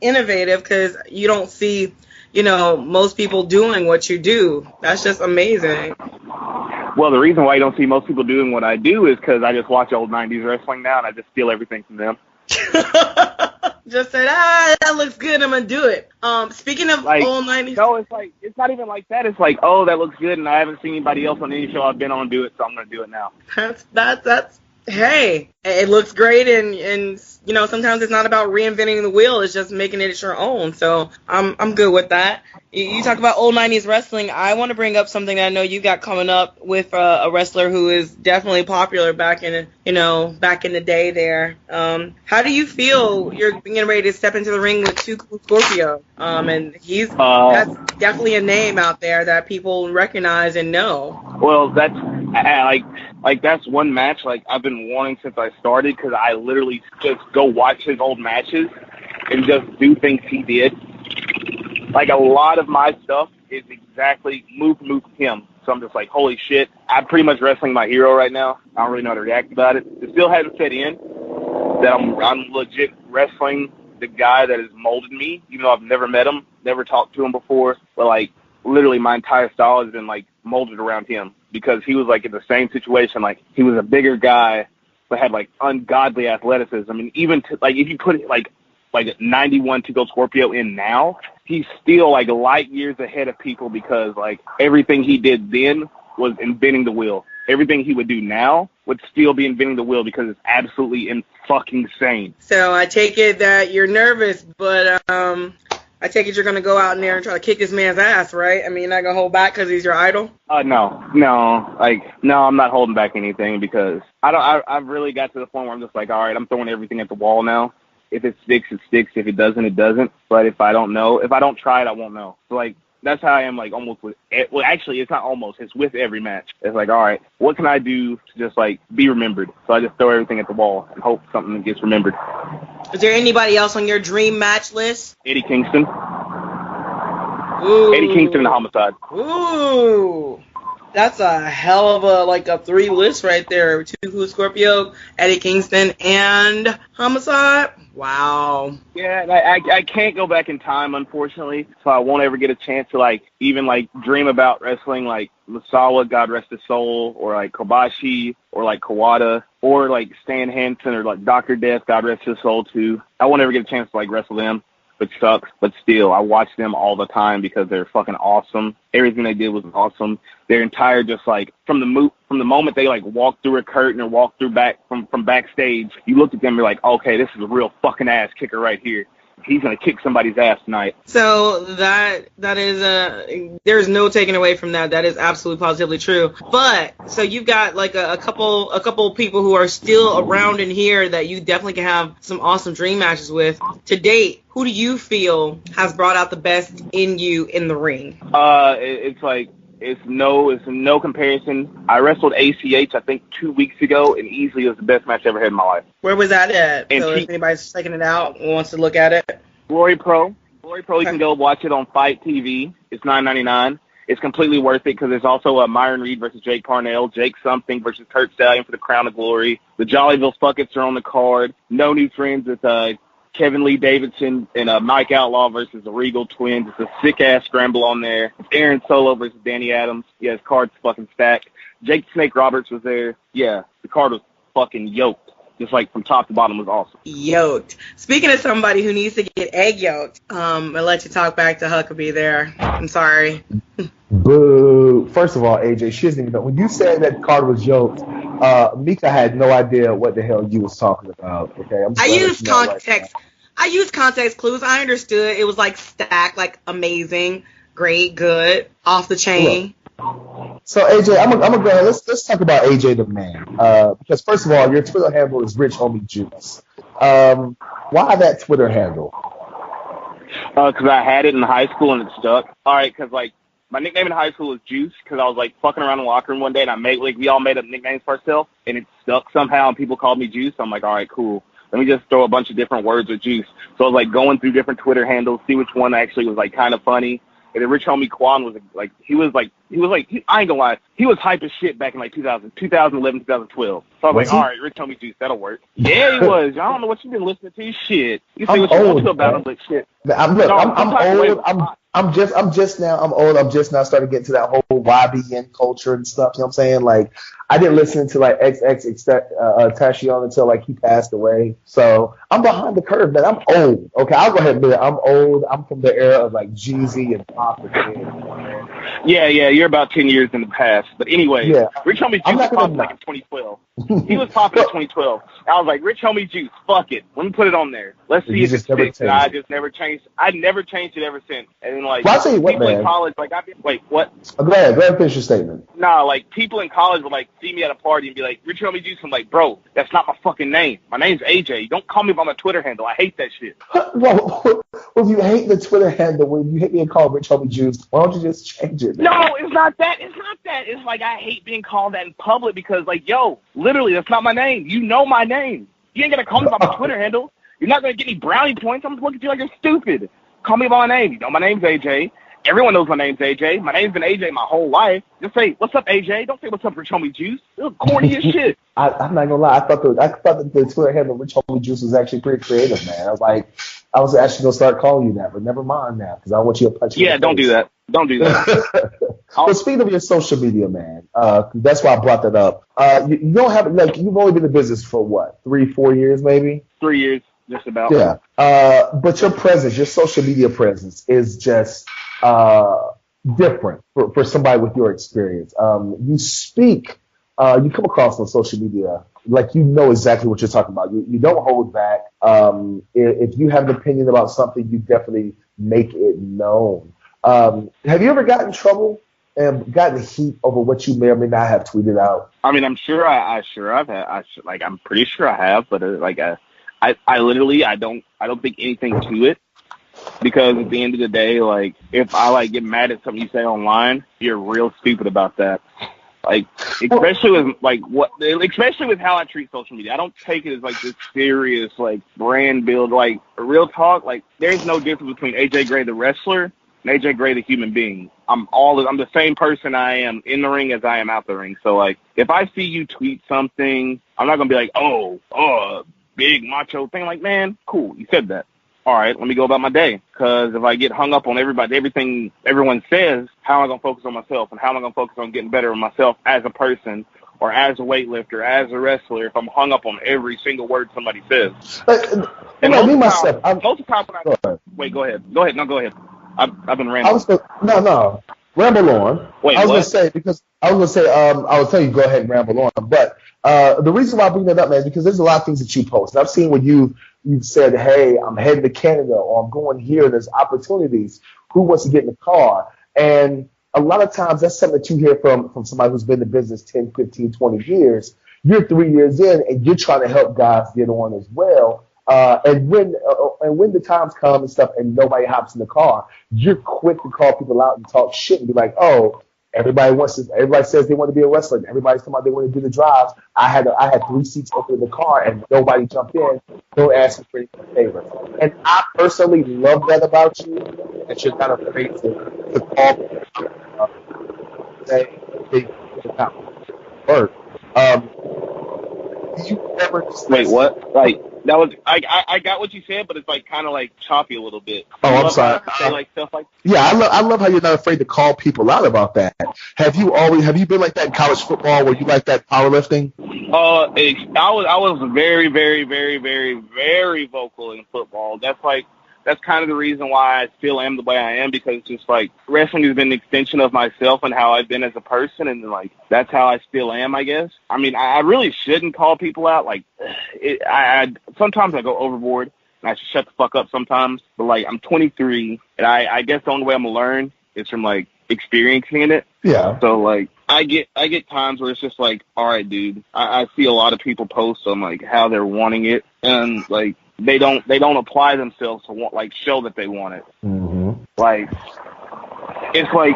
innovative because you don't see, most people doing what you do. That's just amazing. Well, the reason why you don't see most people doing what I do is because I just watch old 90s wrestling now, and I just steal everything from them. Just said, that looks good, I'm gonna do it. Speaking of old 90s. No, it's not even like that. It's like, oh, that looks good, and I haven't seen anybody else on any show I've been on do it, so I'm gonna do it now. That's Hey, it looks great, and sometimes it's not about reinventing the wheel, it's just making it your own. So I'm good with that. You talk about old 90s wrestling. I want to bring up something that I know you got coming up with a wrestler who is definitely popular back in the day there. How do you feel you're getting ready to step into the ring with Too Cool Scorpio? And that's definitely a name out there that people recognize and know. Well, that's like that's one match like I've been wanting since I started, because I literally just go watch his old matches and just do things he did. Like, a lot of my stuff is exactly move him. So I'm just like, holy shit, I'm pretty much wrestling my hero right now. I don't really know how to react about it. It still hasn't set in that I'm legit wrestling the guy that has molded me, even though I've never met him, never talked to him before. But, like, literally my entire style has been, like, molded around him, because he was, like, in the same situation. Like, he was a bigger guy but had, like, ungodly athleticism. I mean, even like, if you put it, like 91 to go Scorpio in now, he's still, like, light years ahead of people, because, like, everything he did then was inventing the wheel. Everything he would do now would still be inventing the wheel, because it's absolutely fucking insane. So I take it that you're nervous, but I take it you're going to go out in there and try to kick this man's ass, right? I mean, you're not going to hold back because he's your idol? No, I'm not holding back anything, because I've really got to the point where I'm just like, all right, I'm throwing everything at the wall now. If it sticks, it sticks. If it doesn't, it doesn't. But if I don't try it, I won't know. So, like, that's how I am, like, almost with well, actually, it's not almost. It's with every match. It's like, all right, what can I do to just, like, be remembered? So I just throw everything at the wall and hope something gets remembered. Is there anybody else on your dream match list? Eddie Kingston. Ooh. Eddie Kingston and Homicide. Ooh. That's a hell of a 3 list right there. Too Cool Scorpio, Eddie Kingston, and Homicide. Wow. Yeah, I can't go back in time, unfortunately, so I won't ever get a chance to, like, even, like, dream about wrestling, like, Misawa, God rest his soul, or, like, Kobashi, or, like, Kawada, or, like, Stan Hansen, or, like, Dr. Death, God rest his soul, too. I won't ever get a chance to, like, wrestle them, which sucks, but still, I watch them all the time because they're fucking awesome. Everything they did was awesome. Their entire, just, like, from the moment they, like, walked through a curtain or walked through from backstage, you looked at them and you're like, okay, this is a real fucking ass kicker right here. He's going to kick somebody's ass tonight. So that is there's no taking away from that. That is absolutely positively true. But so you've got like a couple people who are still around in here that you definitely can have some awesome dream matches with. To date, who do you feel has brought out the best in you in the ring? It's no comparison. I wrestled ACH, I think, 2 weeks ago, and easily it was the best match I ever had in my life. Where was that at? And so if anybody's checking it out and wants to look at it. Glory Pro. You can go watch it on Fight TV. It's $9.99. It's completely worth it, because there's also a Myron Reed versus Jake Parnell, Jake Something versus Kurt Stallion for the Crown of Glory. The Jollyville Spuckets are on the card. No New Friends with Kevin Lee Davidson and Mike Outlaw versus the Regal Twins. It's a sick-ass scramble on there. It's Aaron Solo versus Danny Adams. Yeah, his card's fucking stacked. Jake Snake Roberts was there. Yeah, the card was fucking yoked. Just, like, from top to bottom was awesome. Yoked. Speaking of somebody who needs to get egg yoked, I'll let you talk back to Huckabee there. I'm sorry. Boo. First of all, AJ, she doesn't even know. When you said that card was yoked, Mika had no idea what the hell you was talking about. Okay, I used context. I used context clues. I understood. It was like stacked, like amazing, great, good, off the chain. Look. So AJ, I'm gonna go ahead. Let's talk about AJ the man. Because first of all, your Twitter handle is Rich Homie Juice. Why that Twitter handle? Because I had it in high school and it stuck. All right, because like my nickname in high school was Juice, because I was like fucking around in the locker room one day and we all made up nicknames for ourselves, and it stuck somehow and people called me Juice. So I'm like, all right, cool. Let me just throw a bunch of different words with Juice. So I was like going through different Twitter handles, see which one actually was like kind of funny. And then Rich Homie Quan was like, I ain't gonna lie, he was hype as shit back in like 2011, 2012. So I was like, all right, Rich Homie Juice, that'll work. Yeah, he was. I don't know what you've been listening to. Shit. You say what you want to about him, but shit. I'm old. I'm just now starting to get to that whole YBN culture and stuff. You know what I'm saying? Like, I didn't listen to like Tentacion until like he passed away. So I'm behind the curve, man. I'm old. Okay, I'll go ahead and admit it. I'm old. I'm from the era of like Jeezy and Pop and Yeah, you're about 10 years in the past. But anyway, yeah, Rich Homie Juice was popping like in 2012. He was popping in 2012. I was like, Rich Homie Juice, fuck it. Let me put it on there. Let's see if it's fixed. I just never changed. I never changed it ever since. And then, like, well, I'll tell you what, people man. in college, like, wait, what? Go ahead, finish your statement. Nah, like, people in college would, like, see me at a party and be like, Rich Homie Juice. I'm like, bro, that's not my fucking name. My name's AJ. Don't call me by my Twitter handle. I hate that shit. Well, if you hate the Twitter handle, when you hate being called Rich Homie Juice, why don't you just change it, man? No, it's not that. It's not that. It's like I hate being called that in public because, like, yo, literally, that's not my name. You know my name. You ain't gonna call me by my Twitter handle. You're not gonna get any brownie points. I'm looking at you like you're stupid. Call me by my name. You know my name's AJ. Everyone knows my name's AJ. My name's been AJ my whole life. Just say, what's up, AJ? Don't say, what's up, Rich Homie Juice. It's corny as shit. I'm not gonna lie. I thought that the Twitter handle Rich Homie Juice was actually pretty creative, man. I was actually gonna start calling you that, but never mind now because I want you to punch. Yeah, don't do that. Don't do that. But speaking of your social media, man, that's why I brought that up. You don't have like you've only been in business for what 3-4 years, maybe. 3 years, just about. Yeah. But your presence, your social media presence, is just different for somebody with your experience. You speak, you come across on social media like you know exactly what you're talking about. You don't hold back. If you have an opinion about something, you definitely make it known. Have you ever gotten in trouble and gotten heat over what you may or may not have tweeted out? I mean, I'm sure I've had. I'm pretty sure I have, but I literally don't think anything to it. Because at the end of the day, like, if I, like, get mad at something you say online, you're real stupid about that. Like, especially with how I treat social media. I don't take it as, like, this serious, like, brand build. Like, real talk, like, there's no difference between AJ Gray the wrestler and AJ Gray the human being. I'm the same person I am in the ring as I am out the ring. So, like, if I see you tweet something, I'm not going to be like, oh, big macho thing. Like, man, cool, you said that. All right, let me go about my day. Because if I get hung up on everything everyone says, how am I going to focus on myself? And how am I going to focus on getting better with myself as a person or as a weightlifter, as a wrestler, if I'm hung up on every single word somebody says? And most of the time when go ahead. No, go ahead. I've been rambling. No. Ramble on. Wait, I was going to say, I will tell you, go ahead and ramble on. But the reason why I bring that up, man, is because there's a lot of things that you post. And I've seen when you've said, hey, I'm heading to Canada or I'm going here. There's opportunities. Who wants to get in the car? And a lot of times that's something that you hear from somebody who's been in the business 10, 15, 20 years. You're 3 years in and you're trying to help guys get on as well. And when the times come and stuff and nobody hops in the car, you're quick to call people out and talk shit and be like, oh, everybody says they want to be a wrestler. Everybody's talking about they want to do the drives. I had 3 seats open in the car and nobody jumped in. Don't ask me for any favors. And I personally love that about you, that you're not afraid to call people say they not work. Do you ever wait, what? Like, that was I got what you said, but it's like kind of like choppy a little bit. Oh, I'm sorry. Say like stuff like yeah, I love how you're not afraid to call people out about that. Have you been like that in college football, where you like that powerlifting? I was very, very, very, very, very vocal in football. That's kind of the reason why I still am the way I am, because just like wrestling has been an extension of myself and how I've been as a person, and like that's how I still am, I guess. I mean, I really shouldn't call people out. Like, sometimes I go overboard and I should shut the fuck up sometimes. But like, I'm 23, and I guess the only way I'm gonna learn is from like experiencing it. Yeah. So like, I get times where it's just like, all right, dude. I see a lot of people post on like how they're wanting it, and like, they don't apply themselves to want, like, show that they want it. Mm-hmm. Like, it's like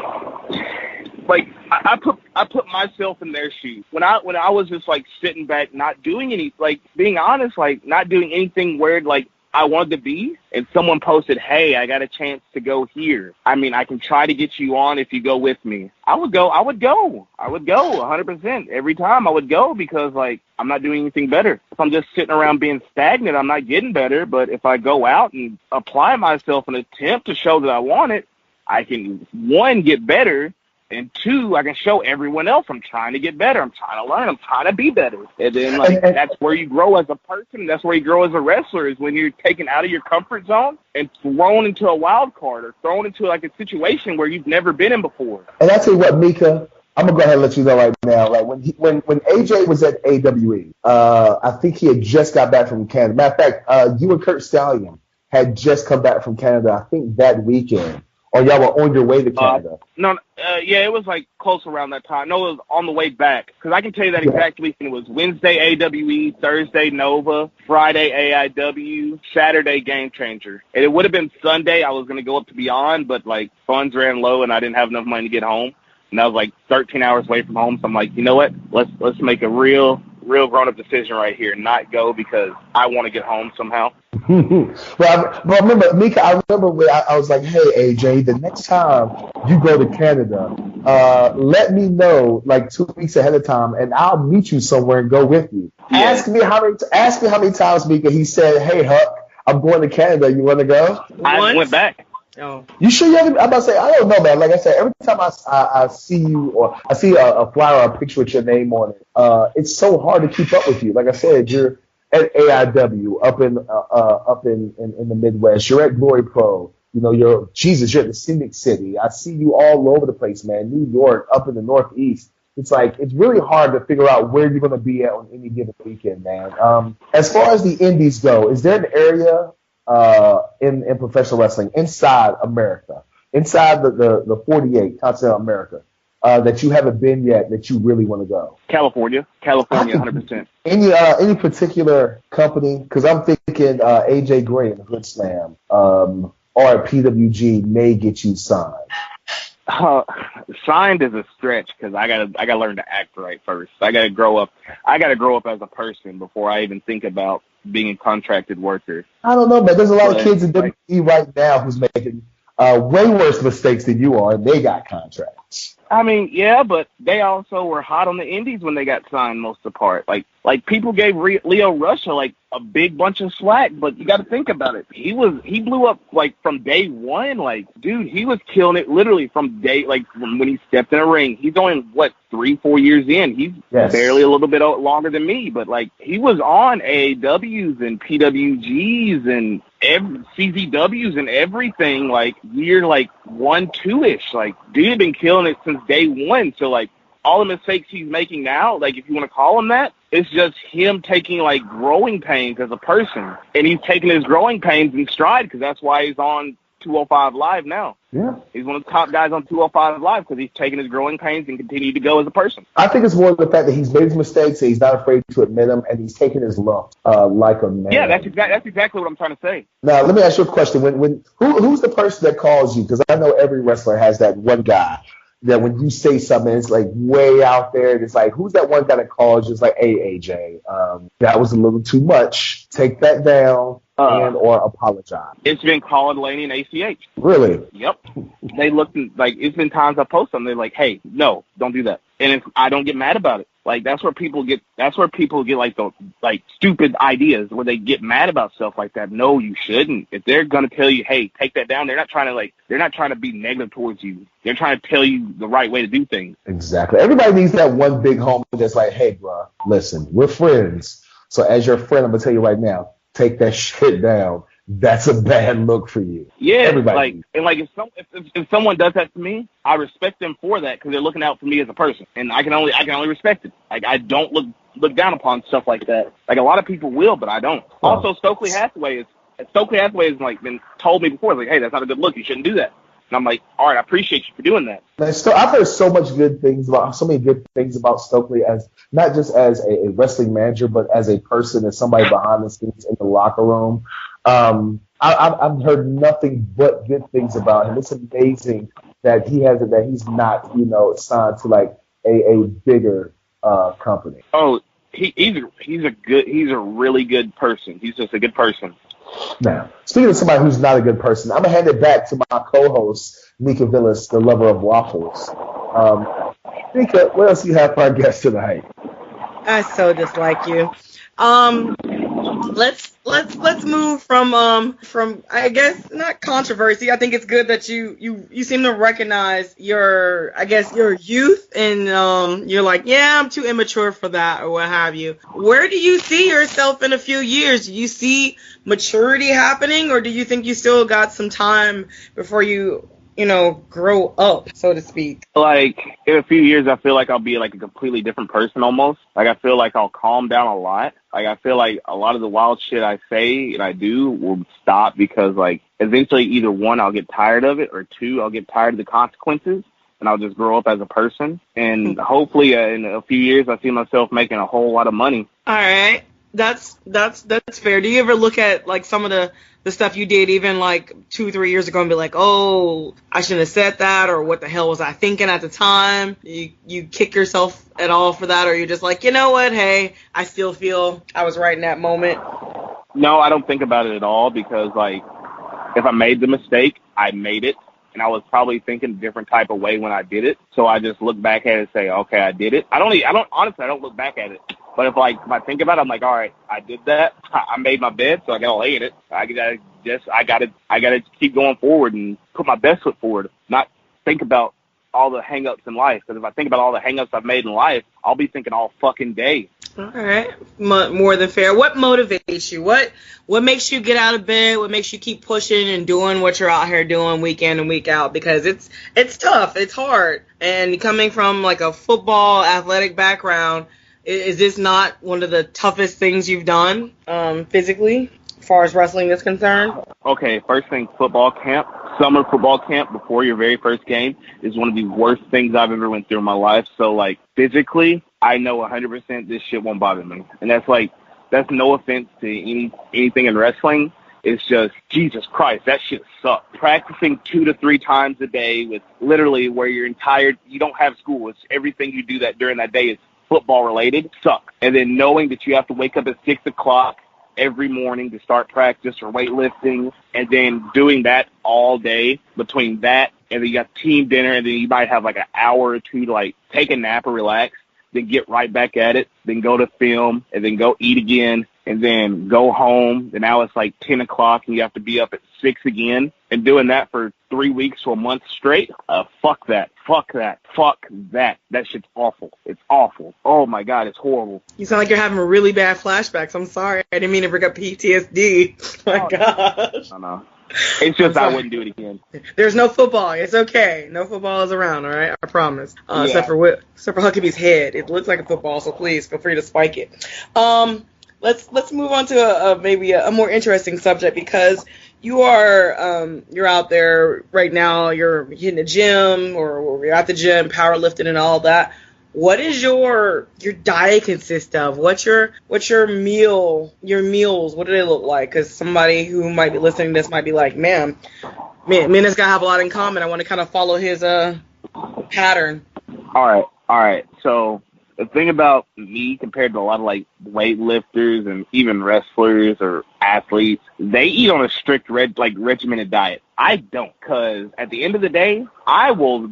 I put myself in their shoes. When I was just like sitting back, not doing any, like, being honest, like not doing anything where like I wanted to be, and someone posted, hey, I got a chance to go here. I mean, I can try to get you on if you go with me. I would go 100%. Every time I would go, because like, I'm not doing anything better. If I'm just sitting around being stagnant, I'm not getting better. But if I go out and apply myself and attempt to show that I want it, I can, one, get better, And 2, I can show everyone else I'm trying to get better. I'm trying to learn. I'm trying to be better. And then, like, that's where you grow as a person. That's where you grow as a wrestler, is when you're taken out of your comfort zone and thrown into a wild card or thrown into, like, a situation where you've never been in before. And I tell you what, Mika, I'm going to go ahead and let you know right now. Like, when AJ was at AWE, I think he had just got back from Canada. Matter of fact, you and Kurt Stallion had just come back from Canada, I think, that weekend. Or y'all were on your way to Canada? Yeah, it was like close around that time. No, it was on the way back. Because I can tell you that exact weekend. It was Wednesday AWE, Thursday Nova, Friday AIW, Saturday Game Changer. And it would have been Sunday. I was going to go up to Beyond, but like funds ran low and I didn't have enough money to get home. And I was like 13 hours away from home. So I'm like, you know what? Let's make a real grown-up decision right here, not go because I want to get home somehow. Well, remember, Mika, I remember when I was like, hey, AJ, the next time you go to Canada, let me know like 2 weeks ahead of time, and I'll meet you somewhere and go with you. Yeah. Ask me how many times, Mika, he said, hey, Huck, I'm going to Canada. You want to go? I went back. Oh. You sure you haven't? I'm about to say, I don't know, man. Like I said, every time I see you or I see a flyer or a picture with your name on it, it's so hard to keep up with you. Like I said, you're at AIW up in the Midwest. You're at Glory Pro. You know, you're at the Scenic City. I see you all over the place, man. New York, up in the Northeast. It's like it's really hard to figure out where you're going to be at on any given weekend, man. As far as the indies go, is there an area in professional wrestling inside America, inside the 48 continental America, that you haven't been yet that you really want to go? California, 100%. Any particular company? Because I'm thinking AJ Gray and Good Slam or PWG may get you signed. Signed is a stretch because I gotta learn to act right first. I gotta grow up as a person before I even think about being a contracted worker. I don't know, man. There's a lot of kids in WWE right now who's making way worse mistakes than you are, and they got contracts. I mean, yeah, but they also were hot on the indies when they got signed most of the part. Like people gave Leo Russia like a big bunch of slack, but you got to think about it. He blew up like from day one. Like, dude, he was killing it literally from when he stepped in a ring. He's only 3-4 years in. He's barely a little bit longer than me, but like he was on AAWs and PWGs and CZWs and everything like year 1-2-ish. Like, dude had been killing it since day one. So like all the mistakes he's making now, like if you want to call them that, it's just him taking like growing pains as a person, and he's taking his growing pains in stride because that's why he's on 205 Live now. Yeah, he's one of the top guys on 205 Live because he's taking his growing pains and continued to go as a person. I think it's more the fact that he's made his mistakes and he's not afraid to admit them, and he's taking his lumps like a man. Yeah, that's exactly what I'm trying to say. Now, let me ask you a question. Who's the person that calls you? Because I know every wrestler has that one guy that when you say something, it's like way out there. And it's like, who's that one guy that calls you? It's like, hey, AJ, that was a little too much. Take that down and or apologize. It's been Colin Laney and ACH. Really? Yep. They looked like it's been times I post them. They're like, hey, no, don't do that. And I don't get mad about it. Like that's where people get like the stupid ideas where they get mad about stuff like that. No, you shouldn't. If they're gonna tell you, hey, take that down, they're not trying to be negative towards you. They're trying to tell you the right way to do things. Exactly. Everybody needs that one big homie that's like, hey, bro, listen, we're friends. So as your friend, I'm gonna tell you right now, take that shit down. That's a bad look for you. Yeah, everybody. If someone does that to me, I respect them for that because they're looking out for me as a person, and I can only respect it. Like I don't look down upon stuff like that. Like a lot of people will, but I don't. Oh. Also, Stokely Hathaway has like been told me before, like, hey, that's not a good look. You shouldn't do that. And I'm like, all right, I appreciate you for doing that. Man, I've heard so many good things about Stokely, as not just as a wrestling manager, but as a person, as somebody behind the scenes in the locker room. I've heard nothing but good things about him. It's amazing that he's not, signed to like a bigger company. Oh, he's a really good person. He's just a good person. Now, speaking of somebody who's not a good person, I'm gonna hand it back to my co-host Mika Villas, the lover of waffles. Mika, what else do you have for our guest tonight? I so dislike you. let's move from I guess not controversy. I think it's good that you seem to recognize your youth, and you're like, yeah, I'm too immature for that or what have you. Where do you see yourself in a few years? Do you see maturity happening, or do you think you still got some time before you grow up, so to speak? Like, in a few years, I feel like I'll be like a completely different person almost. Like, I feel like I'll calm down a lot. Like, I feel like a lot of the wild shit I say and I do will stop because, like, eventually either one, I'll get tired of it, or two, I'll get tired of the consequences, and I'll just grow up as a person. And hopefully in a few years, I see myself making a whole lot of money. All right. That's fair. Do you ever look at, like, some of the stuff you did even like 2-3 years ago and be like, oh, I shouldn't have said that, or what the hell was I thinking at the time? You kick yourself at all for that, or you're just like, you know what, hey, I still feel I was right in that moment? No, I don't think about it at all, because, like, if I made the mistake, I made it, and I was probably thinking a different type of way when I did it. So I just look back at it and say, okay, I did it. Honestly, I don't look back at it. But if I think about it, I'm like, all right, I did that. I made my bed, so I gotta lay in it. I gotta keep going forward and put my best foot forward. Not think about all the hang-ups in life. Because if I think about all the hang-ups I've made in life, I'll be thinking all fucking day. All right, more than fair. What motivates you? What makes you get out of bed? What makes you keep pushing and doing what you're out here doing week in and week out? Because it's tough, it's hard, and coming from like a football athletic background, is this not one of the toughest things you've done physically, as far as wrestling is concerned? Okay, first thing, football camp. Summer football camp before your very first game is one of the worst things I've ever went through in my life. So, like, physically, I know 100% this shit won't bother me. And that's no offense to anything in wrestling. It's just, Jesus Christ, that shit sucks. Practicing 2 to 3 times a day with literally where you're tired, you don't have school. It's everything you do that during that day is football related, sucks. And then knowing that you have to wake up at 6 o'clock every morning to start practice or weightlifting, and then doing that all day between that, and then you got team dinner, and then you might have like an hour or two to like take a nap or relax, then get right back at it, then go to film, and then go eat again, and then go home. And now it's like 10 o'clock, and you have to be up at 6 again, and doing that for 3 weeks to a month straight. Fuck that. That shit's awful. It's awful. Oh my God, it's horrible. You sound like you're having really bad flashbacks. I'm sorry. I didn't mean to bring up PTSD. My gosh. I know. It's just I wouldn't do it again. There's no football. It's okay. No football is around, all right? I promise. Except for Huckabee's head. It looks like a football, so please feel free to spike it. Let's move on to maybe a more interesting subject, because you're out there right now. You're hitting the gym, or you're at the gym, powerlifting and all that. What is your diet consist of? What's your meals? What do they look like? Because somebody who might be listening to this might be like, man, me and this guy have a lot in common. I want to kind of follow his pattern. All right. So the thing about me compared to a lot of like weightlifters and even wrestlers or athletes, they eat on a strict regimented diet. I don't, because at the end of the day, I will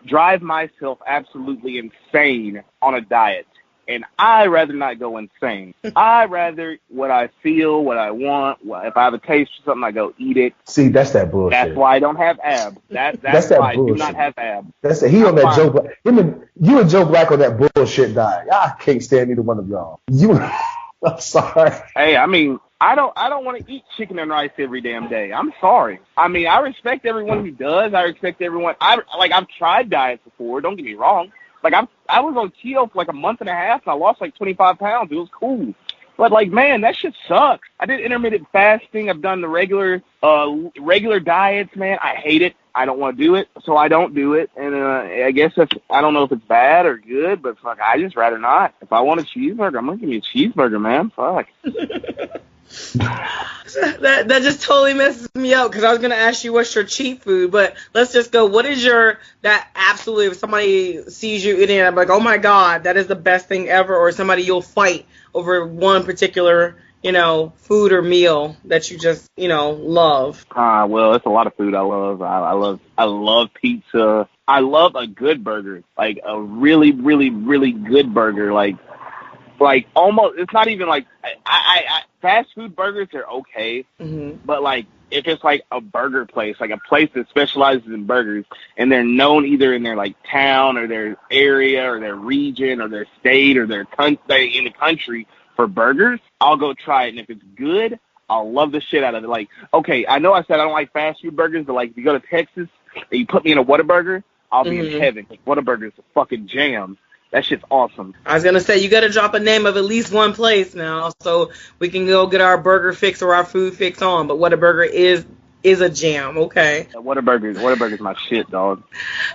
drive myself absolutely insane on a diet. And I'd rather not go insane. I'd rather what I feel, what I want. If I have a taste for something, I go eat it. See, that's that bullshit. That's why I don't have abs. That's that why bullshit. I do not have abs. That's that. He on that Joe Black. You and Joe Black on that bullshit diet. I can't stand either one of y'all. I'm sorry. Hey, I mean, I don't want to eat chicken and rice every damn day. I'm sorry. I mean, I respect everyone who does. I respect everyone. I've tried diets before. Don't get me wrong. Like, I was on keto for like a month and a half, and I lost like 25 pounds. It was cool. But, like, man, that shit sucks. I did intermittent fasting. I've done the regular diets, man. I hate it. I don't want to do it, so I don't do it. And I guess I don't know if it's bad or good, but fuck, I just rather not. If I want a cheeseburger, I'm going to give me a cheeseburger, man. Fuck. That just totally messes me up, because I was going to ask you what's your cheat food, but let's just go. What is that absolutely, if somebody sees you eating it, I'm like, oh my God, that is the best thing ever, or somebody you'll fight over one particular, food or meal that you just, love? Well, it's a lot of food I love. I love pizza. I love a good burger, like a really, really, really good burger, like almost, it's not even like, fast food burgers are okay, but like if it's like a burger place, like a place that specializes in burgers, and they're known either in their like town or their area or their region or their state or their country in the country for burgers, I'll go try it. And if it's good, I'll love the shit out of it. Like, okay, I know I said I don't like fast food burgers, but like if you go to Texas and you put me in a Whataburger, I'll be in heaven. Like, Whataburger is a fucking jam. That shit's awesome. I was going to say, you got to drop a name of at least one place now so we can go get our burger fix or our food fix on. But Whataburger is a jam, okay? Whataburger's my shit, dog.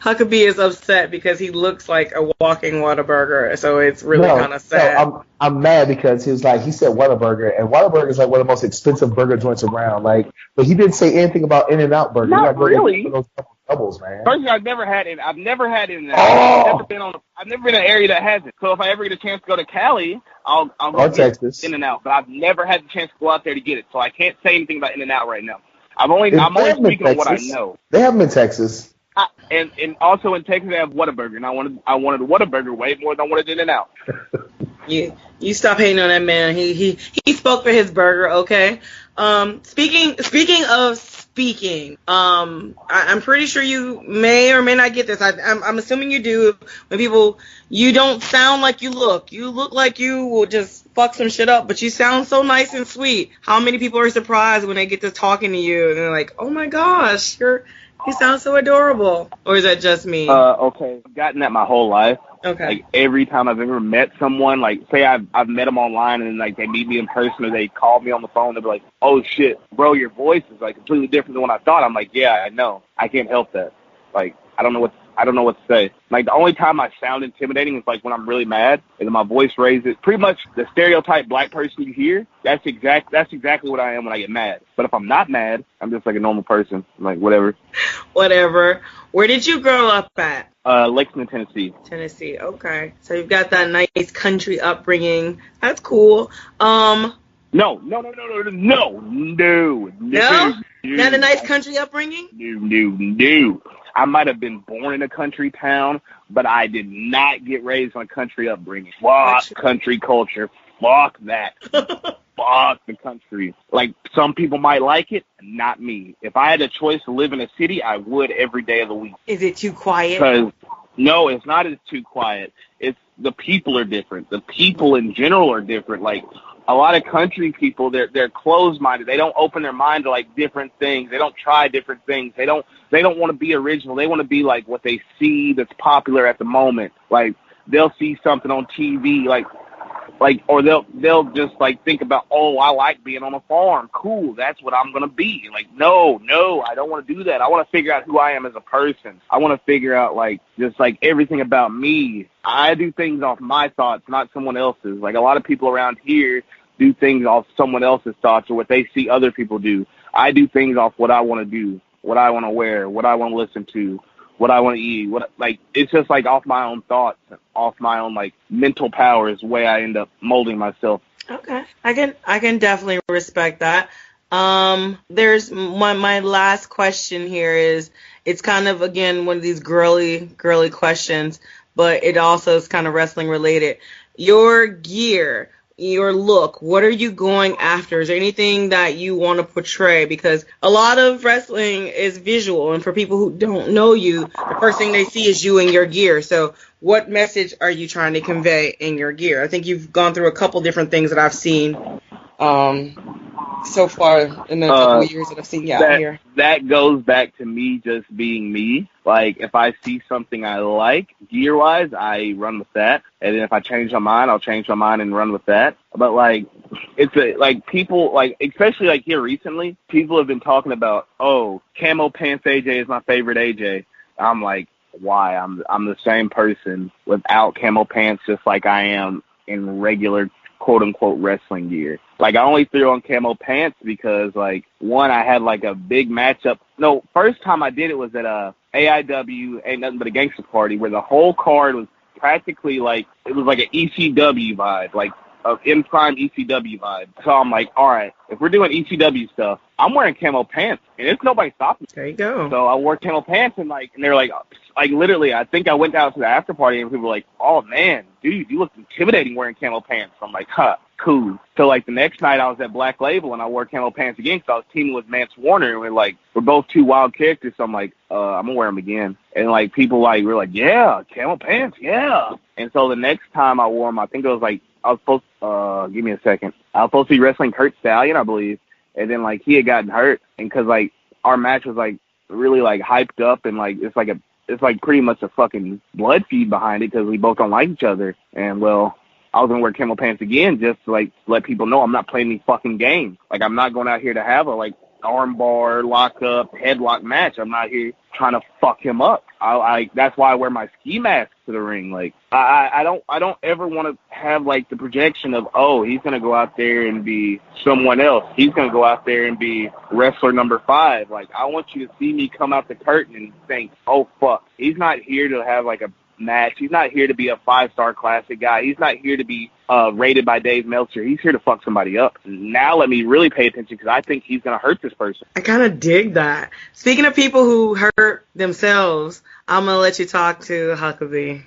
Huckabee is upset because he looks like a walking Whataburger, so it's really kind of sad. No, I'm mad because he said Whataburger, and Whataburger is like one of the most expensive burger joints around. Like, but he didn't say anything about In-N-Out Burger. Not really. Those doubles, man. Personally, I've never had it. I've never had it. I've never been in an area that has it. So if I ever get a chance to go to Cali, I'll go get Texas. In-N-Out. But I've never had the chance to go out there to get it, so I can't say anything about In-N-Out right now. I'm only speaking of what I know. They have them in Texas. And also in Texas they have Whataburger, and I wanted Whataburger way more than I wanted In-N-Out. You stop hating on that man. He spoke for his burger, okay? Speaking of speaking, I'm pretty sure you may or may not get this. I'm assuming you do. When people, you don't sound like you look. You look like you will just fuck some shit up, but you sound so nice and sweet. How many people are surprised when they get to talking to you and they're like, oh my gosh, you sound so adorable? Or is that just me? Okay. I've gotten that my whole life. Okay. Like every time I've ever met someone, like say I've met them online and then like they meet me in person or they call me on the phone, they'll be like, oh shit, bro, your voice is like completely different than what I thought. I'm like, yeah, I know. I can't help that. Like, I don't know what to say. Like the only time I sound intimidating is like when I'm really mad and my voice raises. Pretty much the stereotype black person you hear, that's exactly what I am when I get mad. But if I'm not mad, I'm just like a normal person. I'm like, whatever. Where did you grow up at? Lexington, Tennessee. Tennessee, okay. So you've got that nice country upbringing. That's cool. No. No. Not a nice country upbringing? No. I might have been born in a country town, but I did not get raised on a country upbringing. Fuck country culture. Fuck that. Fuck the country. Like, some people might like it, not me. If I had a choice to live in a city, I would every day of the week. Is it too quiet? No, it's not as too quiet. It's the people are different. The people in general are different. Like, a lot of country people, they're closed-minded. They don't open their mind to, like, different things. They don't try different things. They don't want to be original. They want to be, like, what they see that's popular at the moment. Like, they'll see something on TV, or they'll just, like, think about, oh, I like being on a farm. Cool, that's what I'm going to be. Like, no, I don't want to do that. I want to figure out who I am as a person. I want to figure out, like, just, like, everything about me. I do things off my thoughts, not someone else's. Like, a lot of people around here do things off someone else's thoughts or what they see other people do. I do things off what I want to do, what I want to wear, what I want to listen to, what I want to eat. It's just like off my own thoughts, off my own like mental power is the way I end up molding myself. Okay, I can definitely respect that. There's my last question here is, it's kind of again one of these girly questions, but it also is kind of wrestling related. Your gear, your look, what are you going after? Is there anything that you want to portray? Because a lot of wrestling is visual, and for people who don't know you, the first thing they see is you and your gear. So what message are you trying to convey in your gear? I think you've gone through a couple different things that I've seen so far in the couple of years that I've seen you out here. That goes back to me just being me. Like, if I see something I like, gear-wise, I run with that. And then if I change my mind, I'll change my mind and run with that. But, like, people, like, especially, like, here recently, people have been talking about, oh, camo pants AJ is my favorite AJ. I'm like, why? I'm the same person without camo pants just like I am in regular quote-unquote wrestling gear. Like, I only threw on camo pants because, like, one, I had, like, a big matchup. No, first time I did it was at AIW, Ain't Nothing But a Gangster Party, where the whole card was practically, like, it was like an ECW vibe, like, an in-prime ECW vibe. So I'm like, all right, if we're doing ECW stuff, I'm wearing camo pants, and it's nobody stopping me. There you go. So I wore camo pants, and, like, and they're like literally, I think I went out to the after party, and people were like, oh, man, dude, you look intimidating wearing camo pants. I'm like, cool. So, like, the next night I was at Black Label and I wore camo pants again because I was teaming with Mance Warner, and we're both two wild characters, so I'm like, I'm going to wear them again. And, like, people, like, were like, yeah, camo pants, yeah. And so the next time I wore them, I think it was, like, I was supposed give me a second. I was supposed to be wrestling Kurt Stallion, I believe. And then, like, he had gotten hurt. And because, like, our match was, like, really, like, hyped up and, like, it's like pretty much a fucking blood feud behind it because we both don't like each other. And, well, I was going to wear camo pants again just to, like, let people know I'm not playing these fucking games. Like, I'm not going out here to have a, like, armbar, lock-up, headlock match. I'm not here trying to fuck him up. That's why I wear my ski mask to the ring. Like, I don't ever want to have, like, the projection of, oh, he's going to go out there and be someone else. He's going to go out there and be wrestler number 5. Like, I want you to see me come out the curtain and think, oh, fuck. He's not here to have, like, a match. He's not here to be a 5-star classic guy. He's not here to be rated by Dave Meltzer. He's here to fuck somebody up. Now let me really pay attention because I think he's going to hurt this person. I kind of dig that. Speaking of people who hurt themselves, I'm going to let you talk to Huckabee.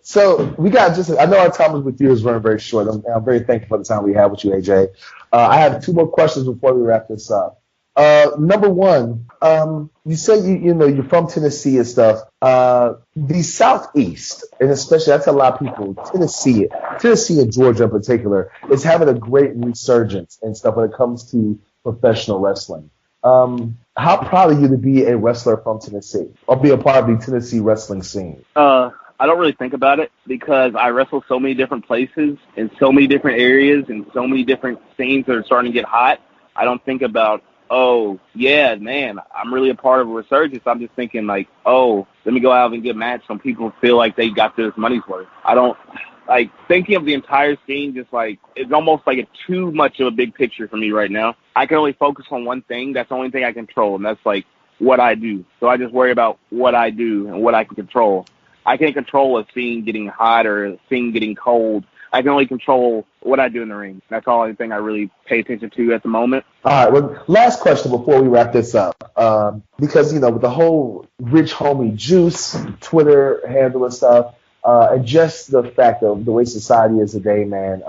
So we got I know our time with you is running very short. I'm very thankful for the time we had with you, AJ. I have 2 more questions before we wrap this up. Number one, you say you're from Tennessee and stuff. The Southeast, and especially I tell a lot of people, Tennessee and Georgia in particular, is having a great resurgence and stuff when it comes to professional wrestling. How proud are you to be a wrestler from Tennessee or be a part of the Tennessee wrestling scene? I don't really think about it because I wrestle so many different places in so many different areas and so many different scenes that are starting to get hot. I don't think about, oh, yeah, man, I'm really a part of a resurgence. I'm just thinking like, oh, let me go out and get a match so people feel like they got their money's worth. I don't, like, thinking of the entire scene just like, it's almost like too much of a big picture for me right now. I can only focus on one thing. That's the only thing I control, and that's like what I do. So I just worry about what I do and what I can control. I can't control a scene getting hot or a scene getting cold. I can only control what I do in the ring. That's the only thing I really pay attention to at the moment. All right. Well, last question before we wrap this up. Because, with the whole Rich Homie Juice Twitter handle and stuff, and just the fact of the way society is today, man,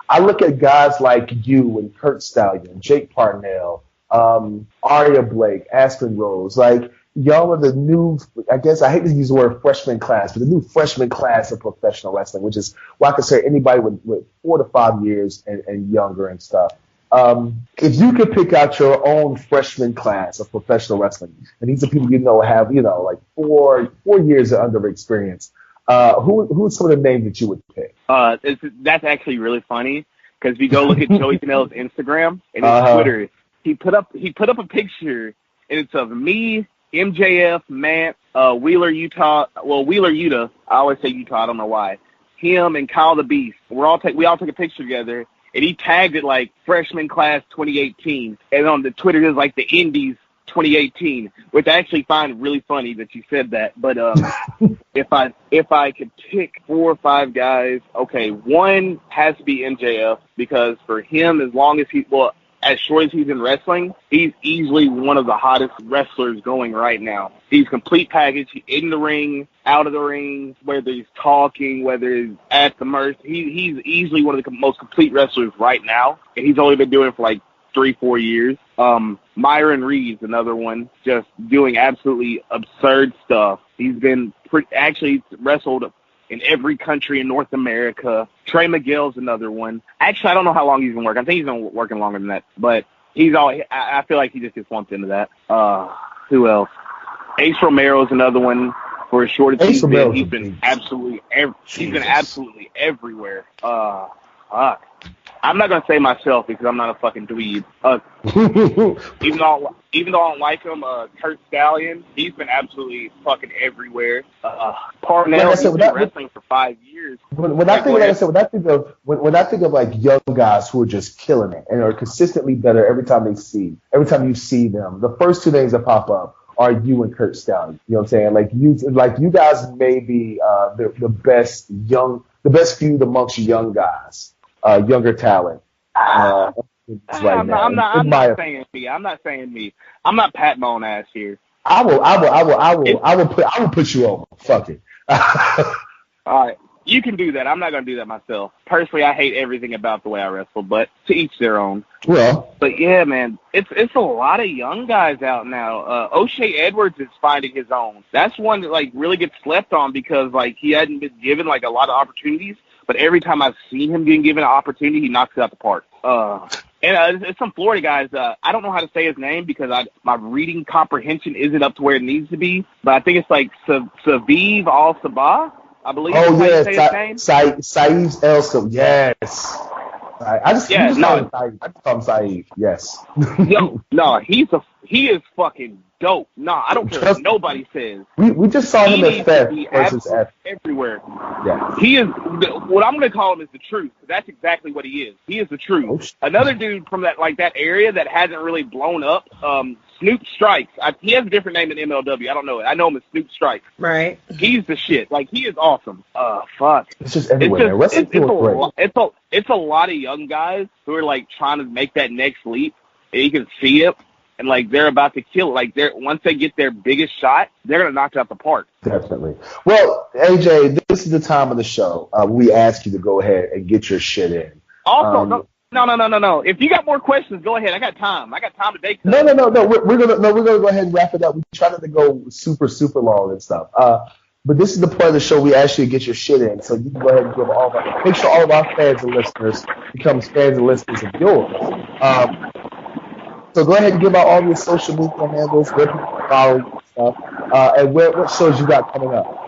I look at guys like you and Kurt Stallion, Jake Parnell, Aria Blake, Aspen Rose, like, y'all are the new, I guess I hate to use the word freshman class, but the new freshman class of professional wrestling, which is why I consider anybody with 4 to 5 years and younger and stuff. If you could pick out your own freshman class of professional wrestling, and these are people have, like 4 years of under experience, who's some of the names that you would pick? That's actually really funny because if you go look at Joey Janela's Instagram and his Twitter, he put up a picture and it's of me, MJF, Matt, Wheeler, Utah. Well, Wheeler, Utah. I always say Utah. I don't know why. Him and Kyle the Beast. We all took a picture together, and he tagged it like freshman class 2018. And on the Twitter, it was like the Indies 2018, which I actually find really funny that you said that. But if I could pick 4 or 5 guys, okay, one has to be MJF because for him, as short as he's in wrestling, he's easily one of the hottest wrestlers going right now. He's complete package. He's in the ring, out of the ring, whether he's talking, whether he's at the merch. He's easily one of the most complete wrestlers right now, and he's only been doing it for like 3-4 years. Myron Reed's another one, just doing absolutely absurd stuff. He's been actually wrestled in every country in North America. Trey Miguel's another one. Actually, I don't know how long he's been working. I think he's been working longer than that. But I feel like he just gets lumped into that. Who else? Ace Romero's another one. For as short as he's been absolutely everywhere. Fuck. I'm not gonna say myself because I'm not a fucking dweeb. Even though I don't like him, Kurt Stallion, he's been absolutely fucking everywhere. Parnell, he's been wrestling for 5 years. When I think of like young guys who are just killing it and are consistently better every time you see them, the first 2 names that pop up are you and Kurt Stallion. You know what I'm saying? Like you guys may be the best feud amongst young guys. Younger talent. I'm not saying me. I'm not patting my own ass here. I will put you over. Fuck it. All right. You can do that. I'm not going to do that myself. Personally, I hate everything about the way I wrestle, but to each their own. Well, but yeah, man, it's a lot of young guys out now. O'Shea Edwards is finding his own. That's one that like really gets slept on because like he hadn't been given like a lot of opportunities. But every time I've seen him getting given an opportunity, he knocks it out the park. And it's some Florida guys. I don't know how to say his name because my reading comprehension isn't up to where it needs to be. But I think it's like Saviv Al-Sabah, I believe. Oh, yes, Saeed El-Sabah. Yes. I just call him Saeed. Yes. No, he is fucking dope. No, I don't care what nobody says. We just saw him at Fest versus F. Everywhere. Yeah. He is, what I'm going to call him is the truth. That's exactly what he is. He is the truth. Another dude from that area that hasn't really blown up, Snoop Strikes. He has a different name in MLW. I don't know it. I know him as Snoop Strikes. Right. He's the shit. Like, he is awesome. Fuck. It's just everywhere. It's a lot of young guys who are, like, trying to make that next leap. And you can see it. And, like, they're about to kill it. Like, once they get their biggest shot, they're going to knock it out the park. Definitely. Well, AJ, this is the time of the show. We ask you to go ahead and get your shit in. Also, no. If you got more questions, go ahead. I got time. today. No. We're gonna go ahead and wrap it up. We try not to go super, super long and stuff. But this is the part of the show we ask you to get your shit in. So you can go ahead and make sure all of our fans and listeners becomes fans and listeners of yours. So go ahead and give out all your social media handles, where people can follow you and stuff, and what shows you got coming up.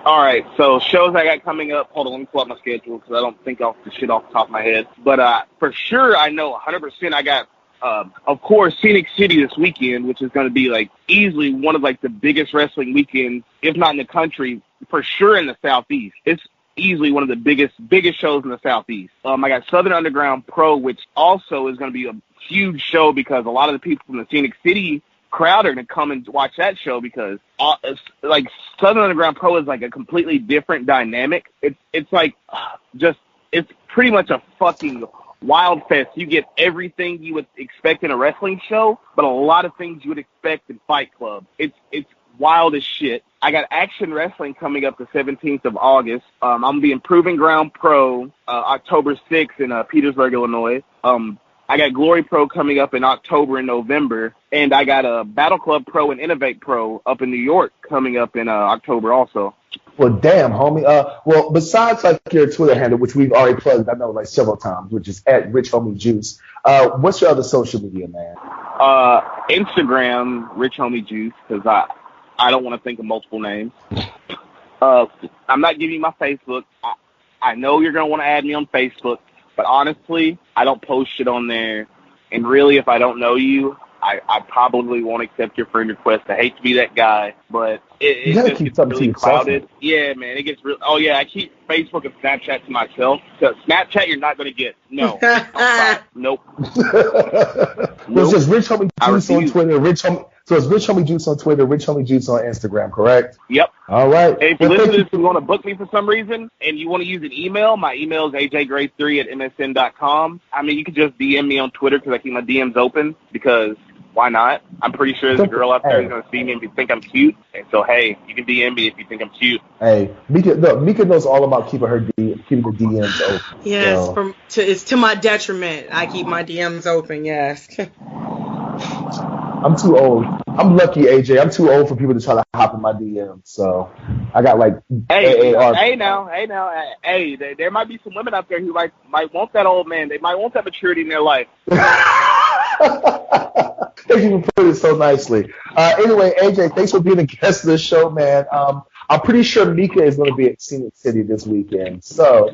All right, so shows I got coming up. Hold on, let me pull up my schedule because I don't think off the shit off the top of my head. But for sure, I know 100% I got, of course, Phoenix City this weekend, which is going to be like easily one of like the biggest wrestling weekends, if not in the country, for sure in the Southeast. It's easily one of the biggest shows in the Southeast. I got Southern Underground Pro, which also is going to be a huge show because a lot of the people from the Phoenix City crowd are going to come and watch that show because like Southern Underground Pro is like a completely different dynamic. It's like it's pretty much a fucking wild fest. You get everything you would expect in a wrestling show, but a lot of things you would expect in Fight Club. It's wild as shit. I got Action Wrestling coming up the 17th of August. I'm going to be in Proving Ground Pro October 6th in Petersburg, Illinois. I got Glory Pro coming up in October and November. And I got a Battle Club Pro and Innovate Pro up in New York coming up in October also. Well, damn, homie. Well, besides like your Twitter handle, which we've already plugged, I know like several times, which is @RichHomieJuice. What's your other social media, man? Instagram, RichHomieJuice, because I don't want to think of multiple names. I'm not giving you my Facebook. I know you're going to want to add me on Facebook, but honestly, I don't post shit on there. And really, if I don't know you, I probably won't accept your friend request. I hate to be that guy, but it just gets really crowded. Yeah, man, it gets real. Oh, yeah, I keep Facebook and Snapchat to myself. So Snapchat, you're not going to get. No. Nope. It's just Rich Homie Juice on Twitter, So it's Rich Homie Juice on Twitter, Rich Homie Juice on Instagram, correct? Yep. All right. Hey, if you listeners who want to book me for some reason and you want to use an email, my email is ajgray3@msn.com. I mean, you can just DM me on Twitter because I keep my DMs open because why not? I'm pretty sure there's a girl out there who's going to see me and think I'm cute. And so, hey, you can DM me if you think I'm cute. Hey, Mika knows all about keeping the DMs open. Yes, so. It's to my detriment. I keep my DMs open, yes. I'm too old. I'm lucky, AJ. I'm too old for people to try to hop in my DMs. So I got like Hey, there might be some women out there who might want that old man. They might want that maturity in their life. Thank you for putting it so nicely. Anyway, AJ, thanks for being a guest of the show, man. I'm pretty sure Mika is going to be at Phoenix City this weekend, so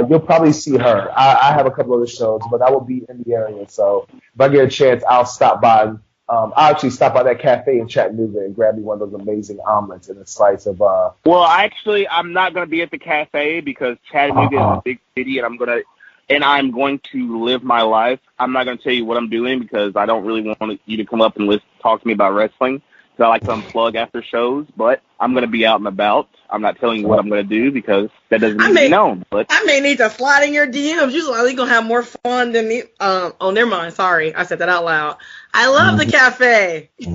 you'll probably see her. I have a couple other shows, but I will be in the area, so if I get a chance, I'll stop by. I'll actually stop by that cafe in Chattanooga and grab me one of those amazing omelets and a slice of. Well, actually, I'm not going to be at the cafe because Chattanooga is a big city, and I'm going to live my life. I'm not going to tell you what I'm doing because I don't really want you to come up and talk to me about wrestling. So I like to unplug after shows, but I'm going to be out and about. I'm not telling you what I'm going to do because that doesn't need to be known. But I may need to slide in your DMs. You're going to have more fun than me. Oh, never mind. Sorry. I said that out loud. I love the cafe. Hey,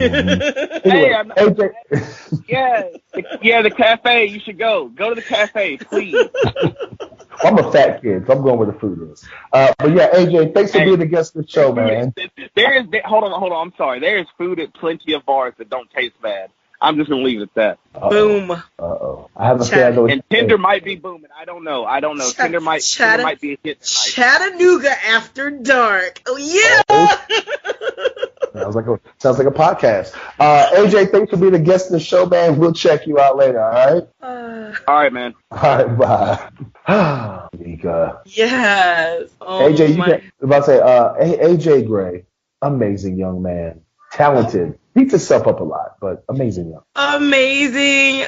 the cafe. You should go. Go to the cafe, please. I'm a fat kid, so I'm going where the food is. But yeah, AJ, thanks for being the guest of the show, man. Hold on. I'm sorry. There is food at plenty of bars that don't taste bad. I'm just going to leave it at that. Boom. Uh-oh. I have a feeling. And Tinder might be booming. I don't know. Tinder might be a hit tonight. Chattanooga after dark. Oh, yeah. Sounds like a podcast. AJ, thanks for being a guest of the show, man. We'll check you out later, all right? All right, man. All right, bye. Mika. Yes. Oh, AJ, AJ Gray, amazing young man, talented. Beats himself up a lot, but amazing young. Amazing.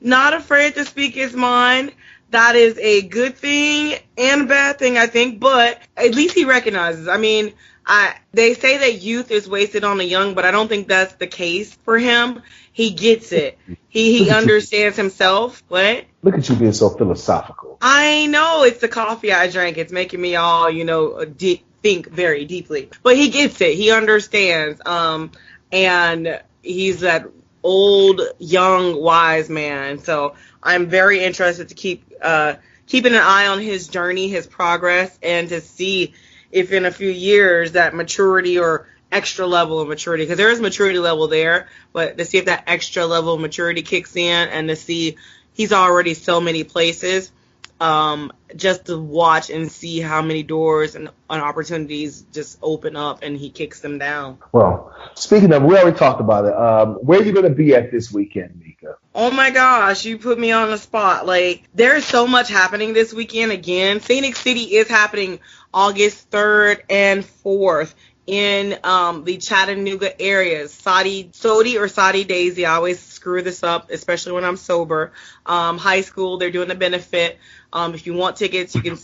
Not afraid to speak his mind. That is a good thing and a bad thing, I think, but at least he recognizes. I mean, they say that youth is wasted on the young, but I don't think that's the case for him. He gets it. He understands himself. What? Look at you being so philosophical. I know. It's the coffee I drank. It's making me all, think very deeply. But he gets it. He understands. And he's that old, young, wise man. So I'm very interested to keeping an eye on his journey, his progress, and to see if in a few years that maturity or extra level of maturity, because there is maturity level there, but to see if that extra level of maturity kicks in and to see he's already so many places, just to watch and see how many doors and opportunities just open up and he kicks them down. Well, speaking of, we already talked about it. Where are you going to be at this weekend, Mika? Oh my gosh, you put me on the spot. Like, there's so much happening this weekend again. Phoenix City is happening August 3rd and 4th in the Chattanooga area. Sadi Daisy. I always screw this up, especially when I'm sober. High school, they're doing a benefit. If you want tickets, you can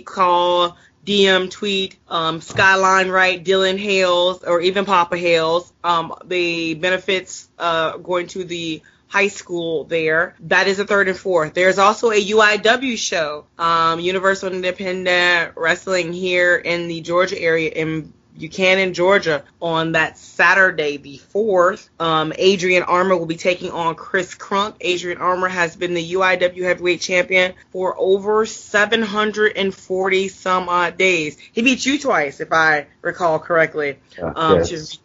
call, DM, tweet, Skyline Right, Dylan Hales, or even Papa Hales. The benefits going to the high school there. That is the 3rd and 4th. There's also a UIW show, Universal Independent Wrestling here in the Georgia area in Buchanan, Georgia, on that Saturday, the 4th. Adrian Armour will be taking on Chris Crunk. Adrian Armour has been the UIW heavyweight champion for over 740 some odd days. He beat you twice, if I recall correctly. Yes.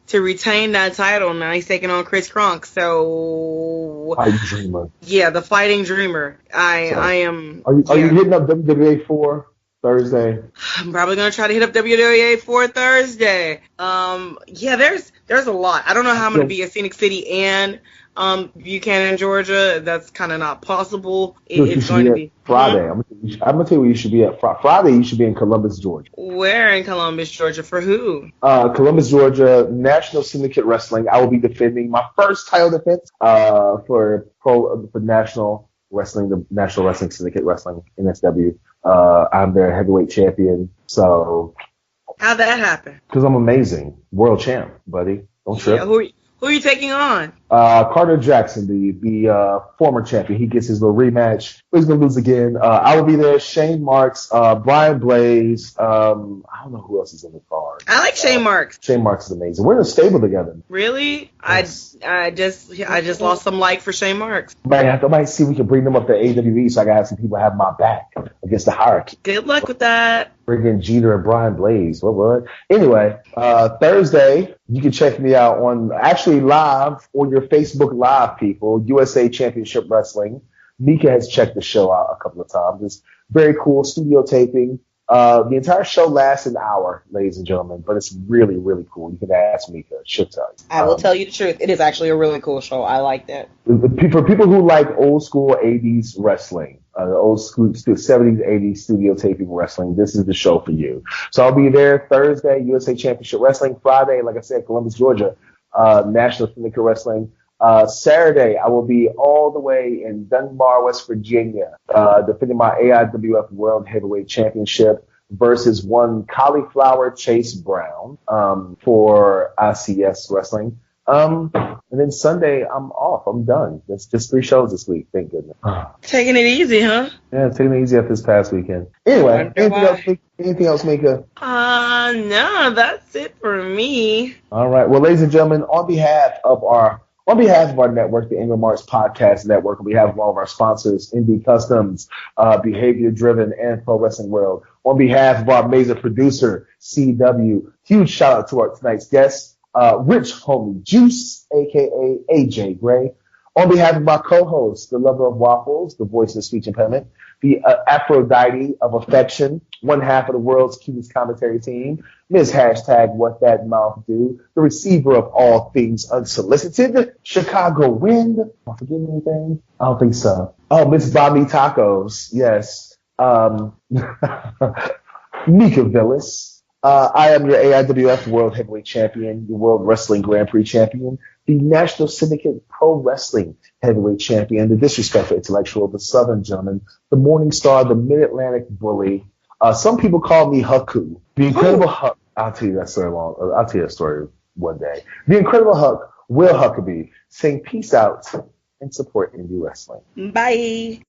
To retain that title. Now he's taking on Chris Crunk. So, Fighting Dreamer. Yeah, the Fighting Dreamer. I am. Are you hitting up WWA for Thursday? I'm probably gonna try to hit up WWA for Thursday. There's a lot. I don't know how I'm gonna be at Phoenix City and Buchanan, Georgia. That's kind of not possible. It's going to be Friday. I'm gonna tell you where you should be at. Friday, you should be in Columbus, Georgia. Where in Columbus, Georgia? For who? Columbus, Georgia, National Syndicate Wrestling. I will be defending my first title defense for National Wrestling, the National Wrestling Syndicate Wrestling, NSW. I'm their heavyweight champion. So how'd that happen? Because I'm amazing, world champ, buddy. Don't trip. Yeah, who are you taking on? Carter Jackson, the former champion. He gets his little rematch. He's going to lose again. I will be there. Shane Marks, Brian Blaze. I don't know who else is in the card. I like Shane Marks. Shane Marks is amazing. We're in a stable together. Really? Yes. I just lost some like for Shane Marks. I might see if we can bring them up to AWE so I can have some people have my back against the hierarchy. Good luck with that. Bring in Jeter and Brian Blaze. What? Anyway, Thursday, you can check me out live on your Facebook Live, people. USA Championship Wrestling. Mika has checked the show out a couple of times. It's very cool. Studio taping. The entire show lasts an hour, ladies and gentlemen, but it's really, really cool. You can ask Mika. She'll tell you. I will tell you the truth. It is actually a really cool show. I like that. For people who like old school 80s wrestling, old school 70s, 80s studio taping wrestling, this is the show for you. So I'll be there Thursday, USA Championship Wrestling. Friday, like I said, Columbus, Georgia, National Syndicate Wrestling. Saturday, I will be all the way in Dunbar, West Virginia, defending my AIWF World Heavyweight Championship versus one Cauliflower Chase Brown for ICS Wrestling. And then Sunday, I'm off. I'm done. That's just 3 shows this week. Thank goodness. Taking it easy, huh? Yeah, taking it easy after this past weekend. Anyway, anything else, Mika? No, that's it for me. All right. Well, ladies and gentlemen, on behalf of our network, the AngryMarks Podcast Network, on behalf of all of our sponsors, Indie Customs, Behavior Driven, and Pro Wrestling World, on behalf of our amazing producer, CW, huge shout out to our tonight's guest, Rich Homie Juice, a.k.a. AJ Gray. On behalf of my co-host, the lover of waffles, the voice of speech impediment, the Aphrodite of affection, one half of the world's cutest commentary team, Ms. Hashtag What That Mouth Do, the receiver of all things unsolicited, Chicago Wind. Am I forgetting anything? I don't think so. Oh, Miss Bobby Tacos. Yes. Mika Villas. I am your AIWF World Heavyweight Champion, your World Wrestling Grand Prix Champion, the National Syndicate Pro Wrestling Heavyweight Champion, the Disrespectful Intellectual, the Southern Gentleman, the Morning Star, the Mid-Atlantic Bully. Some people call me Haku. The Incredible Huck. I'll tell you that story one day. The Incredible Huck, Will Huckabee, saying peace out and support indie wrestling. Bye.